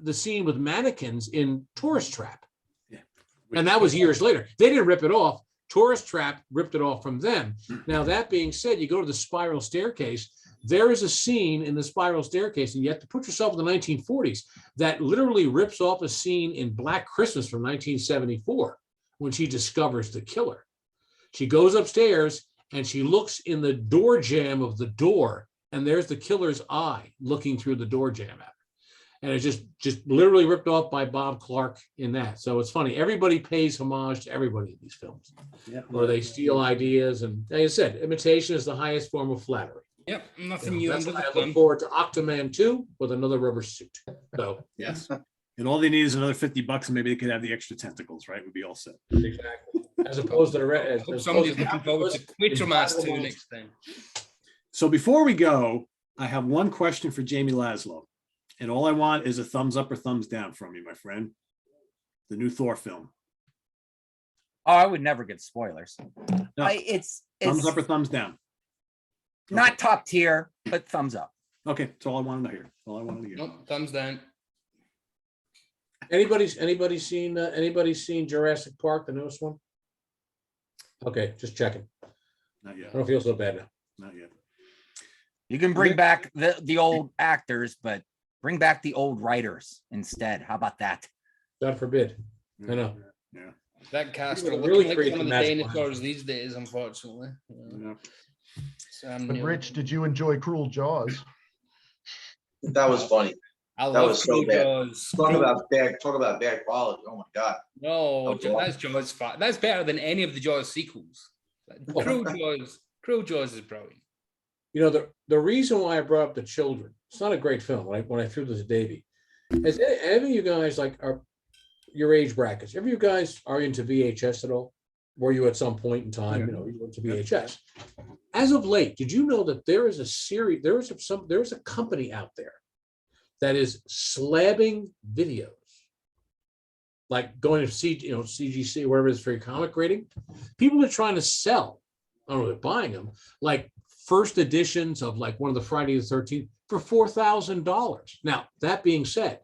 D: the scene with mannequins in Tourist Trap.
A: Yeah.
D: And that was years later. They didn't rip it off. Tourist Trap ripped it off from them. Now, that being said, you go to the Spiral Staircase, there is a scene in the Spiral Staircase, and you have to put yourself in the 1940s, that literally rips off a scene in Black Christmas from 1974 when she discovers the killer. She goes upstairs and she looks in the door jamb of the door, and there's the killer's eye looking through the door jamb at her. And it's just literally ripped off by Bob Clark in that. So it's funny. Everybody pays homage to everybody in these films, where they steal ideas. And like I said, imitation is the highest form of flattery.
E: Yep, nothing new
D: That's
E: under
D: why
E: the
D: I look
E: sun.
D: forward to Octo Man 2 with another rubber suit. So
A: Yes. And all they need is another 50 bucks, and maybe they could have the extra tentacles, right? We'd be all set.
D: exactly. As opposed to the rest.
E: Hope somebody's looking forward to Quatermass 2 next time.
A: So before we go, I have one question for Jamie Laszlo. And all I want is a thumbs up or thumbs down from you, my friend. The new Thor film.
H: Oh, I would never get spoilers.
A: No.
H: It's
A: Thumbs up or thumbs down?
H: not top tier, but thumbs up.
A: Okay, that's all I wanted to hear. That's all I wanted to hear.
E: Nope, thumbs down.
D: Anybody seen Jurassic Park, the newest one? Okay, just checking.
A: Not yet.
D: I don't feel so bad now.
A: Not yet.
H: You can bring back the old actors, but bring back the old writers instead. How about that?
D: God forbid. I know.
A: Yeah.
E: That cast
D: People
E: are
D: are
E: looking
D: really
E: like
D: creating
E: some of the
D: mass
E: dinosaurs these days, unfortunately.
A: Yeah.
G: But Rich, did you enjoy Cruel Jaws?
F: That was funny.
E: I
F: That
E: love
F: was so
E: Cruel
F: bad.
E: Jaws.
F: Talk about bad quality. Oh my God.
E: No,
F: That was
E: that's Jaws. That's better than any of the Jaws sequels.
D: Oh.
E: Cruel Jaws is brilliant.
D: You know, the reason why I brought up the children, it's not a great film when I threw this at Davy. Has any of you guys are your age brackets? Ever you guys are into VHS at all? Were you at some point in time, you were into VHS? As of late, did you know that there is a series, there is a company out there that is slabbing videos, like going to CGC, wherever it's for your comic rating. People are trying to sell, I don't know, they're buying them, like first editions of like one of the Friday the 13th for $4,000. Now, that being said,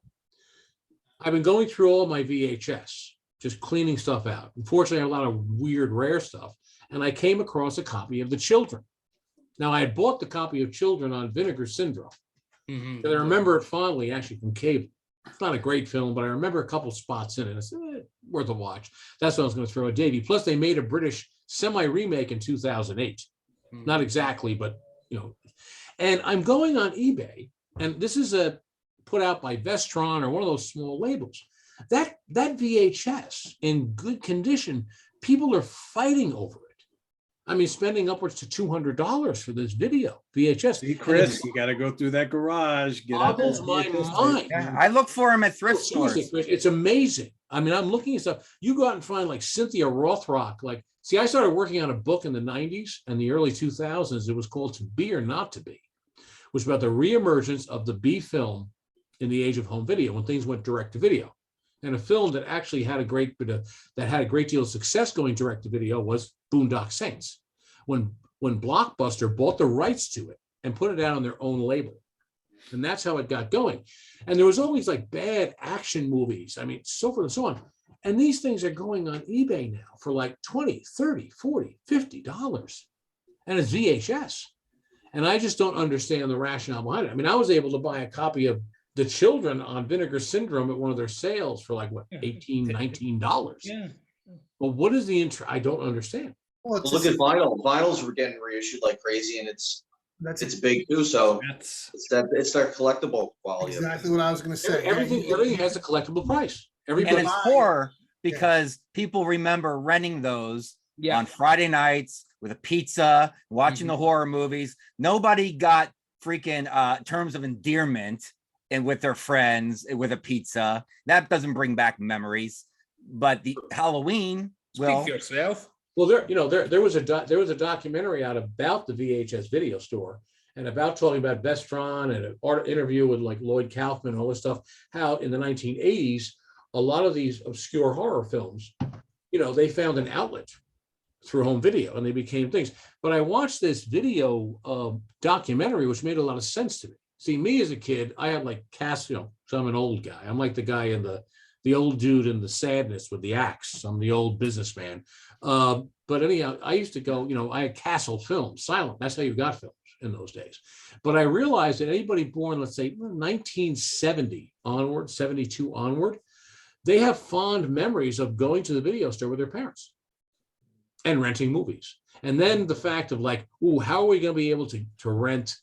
D: I've been going through all my VHS, just cleaning stuff out. Unfortunately, I have a lot of weird, rare stuff. And I came across a copy of The Children. Now, I had bought the copy of Children on Vinegar Syndrome.
E: Mm-hmm.
D: And I remember it fondly, actually, from cable. It's not a great film, but I remember a couple spots in it. I said, worth a watch. That's what I was going to throw at Davey. Plus, they made a British semi-remake in 2008. Not exactly, but, And I'm going on eBay, and this is put out by Vestron or one of those small labels. That VHS in good condition, people are fighting over it. I mean, spending upwards to $200 for this video VHS.
A: See, Chris, you got to go through that garage. Get out
D: boggles my mind.
H: Yeah, I look for them at thrift
D: Seriously,
H: stores.
D: Chris, it's amazing. I mean, I'm looking at stuff. You go out and find like Cynthia Rothrock. See, I started working on a book in the 90s and the early 2000s. It was called To Be or Not to Be, which was about the reemergence of the B film in the age of home video, when things went direct to video. And a film that actually had a great deal of success going direct to video was Boondock Saints, when Blockbuster bought the rights to it and put it out on their own label. And that's how it got going. And there was always like bad action movies. I mean, so forth and so on. And these things are going on eBay now for like $20, $30, $40, $50. And it's VHS. And I just don't understand the rationale behind it. I mean, I was able to buy a copy of The Children on Vinegar Syndrome at one of their sales for like, what, $18, $19.
E: Yeah.
D: But what is the interest? I don't understand.
C: Well,
F: Well, look at vinyl. Vinyls were getting reissued like crazy, and it's big too. So
E: That's
F: it's their collectible quality.
C: exactly what I was going to say.
D: Everything has a collectible price.
H: And
D: Everybody,
H: it's poor because people remember renting those on Friday nights with a pizza, watching the horror movies. Nobody got freaking terms of endearment and with their friends with a pizza. That doesn't bring back memories. But the Halloween,
E: speak for yourself.
D: well, there was a documentary out about the VHS video store and about talking about Vestron and an interview with like Lloyd Kaufman and all this stuff. How in the 1980s, a lot of these obscure horror films, they found an outlet through home video and they became things. But I watched this video documentary, which made a lot of sense to me. See, me as a kid, I had like so I'm an old guy. I'm like the guy in the old dude in The Sadness with the axe. I'm the old businessman. But anyhow, I used to go, I had Castle Films, silent. That's how you got films in those days. But I realized that anybody born, let's say 1970 onward, 72 onward, they have fond memories of going to the video store with their parents and renting movies. And then the fact of like, how are we going to be able to rent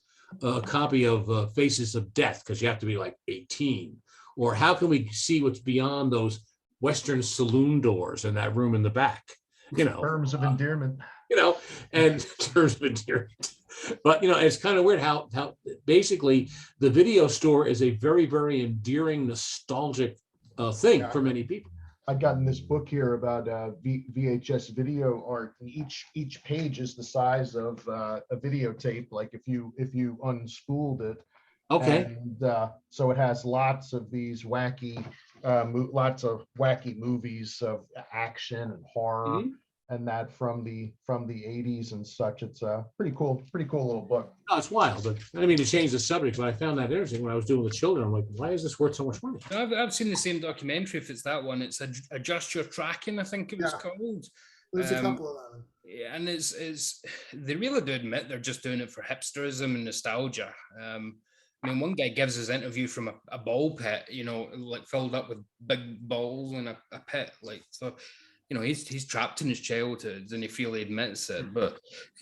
D: a copy of Faces of Death? Because you have to be like 18. Or how can we see what's beyond those Western saloon doors in that room in the back?
G: Terms of endearment.
D: And terms of endearment. But it's kind of weird how basically the video store is a very, very endearing, nostalgic thing for many people.
G: I've gotten this book here about VHS video art, and each page is the size of a videotape. Like if you unspooled it.
D: Okay.
G: And so it has lots of these wacky movies of action and horror and that from the 80s and such. It's a pretty cool little book.
D: Oh, it's wild. But I didn't mean to change the subject, but I found that interesting when I was doing the children. I'm like, why is this worth so much money?
E: I've seen the same documentary. If it's that one, it's Adjust Your Tracking, I think it was called.
C: There's a couple of them.
E: Yeah, and it's they really do admit they're just doing it for hipsterism and nostalgia. I mean, one guy gives his interview from a ball pit, like filled up with big balls in a pit, like so. He's trapped in his childhood, and he freely admits it. But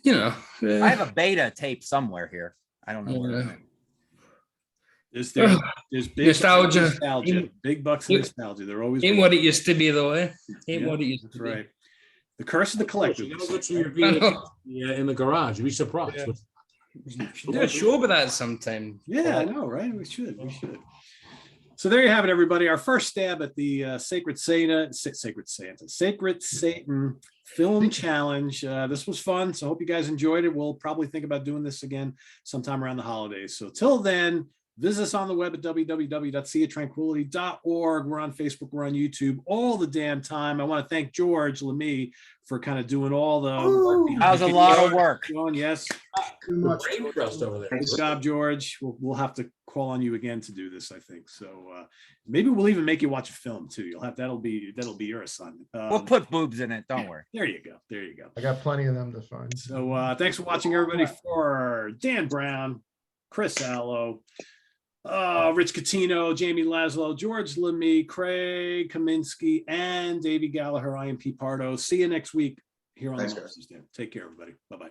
H: I have a beta tape somewhere here. I don't know where.
A: There's big
E: nostalgia.
A: Big bucks in nostalgia. They're always
E: ain't what it used to be, though, eh? Ain't what it used to be.
A: Right. The curse of the collector.
D: In the garage. You'd be surprised.
E: Yeah. We should do a show about that sometime.
A: Yeah, I know, right? We should. So there you have it, everybody. Our first stab at the Sacred Satan Film Challenge. This was fun. So I hope you guys enjoyed it. We'll probably think about doing this again sometime around the holidays. So till then, visit us on the web at www.seatranquility.org. We're on Facebook. We're on YouTube all the damn time. I want to thank George Lamy for kind of doing all the work.
H: That was a lot of work.
A: Yes.
C: Too much.
D: Over there.
A: Good job, George. We'll have to call on you again to do this, I think. So maybe we'll even make you watch a film too. That'll be your assignment.
H: We'll put boobs in it. Don't worry.
A: There you go.
G: I got plenty of them to find.
A: So thanks for watching, everybody. For Dan Brown, Chris Allo, Rich Catino, Jamie Laszlo, George Lamy, Craig Kaminski, and Davy Gallagher. I am Pardo. See you next week here on the Monsters Den. Take care, everybody. Bye-bye.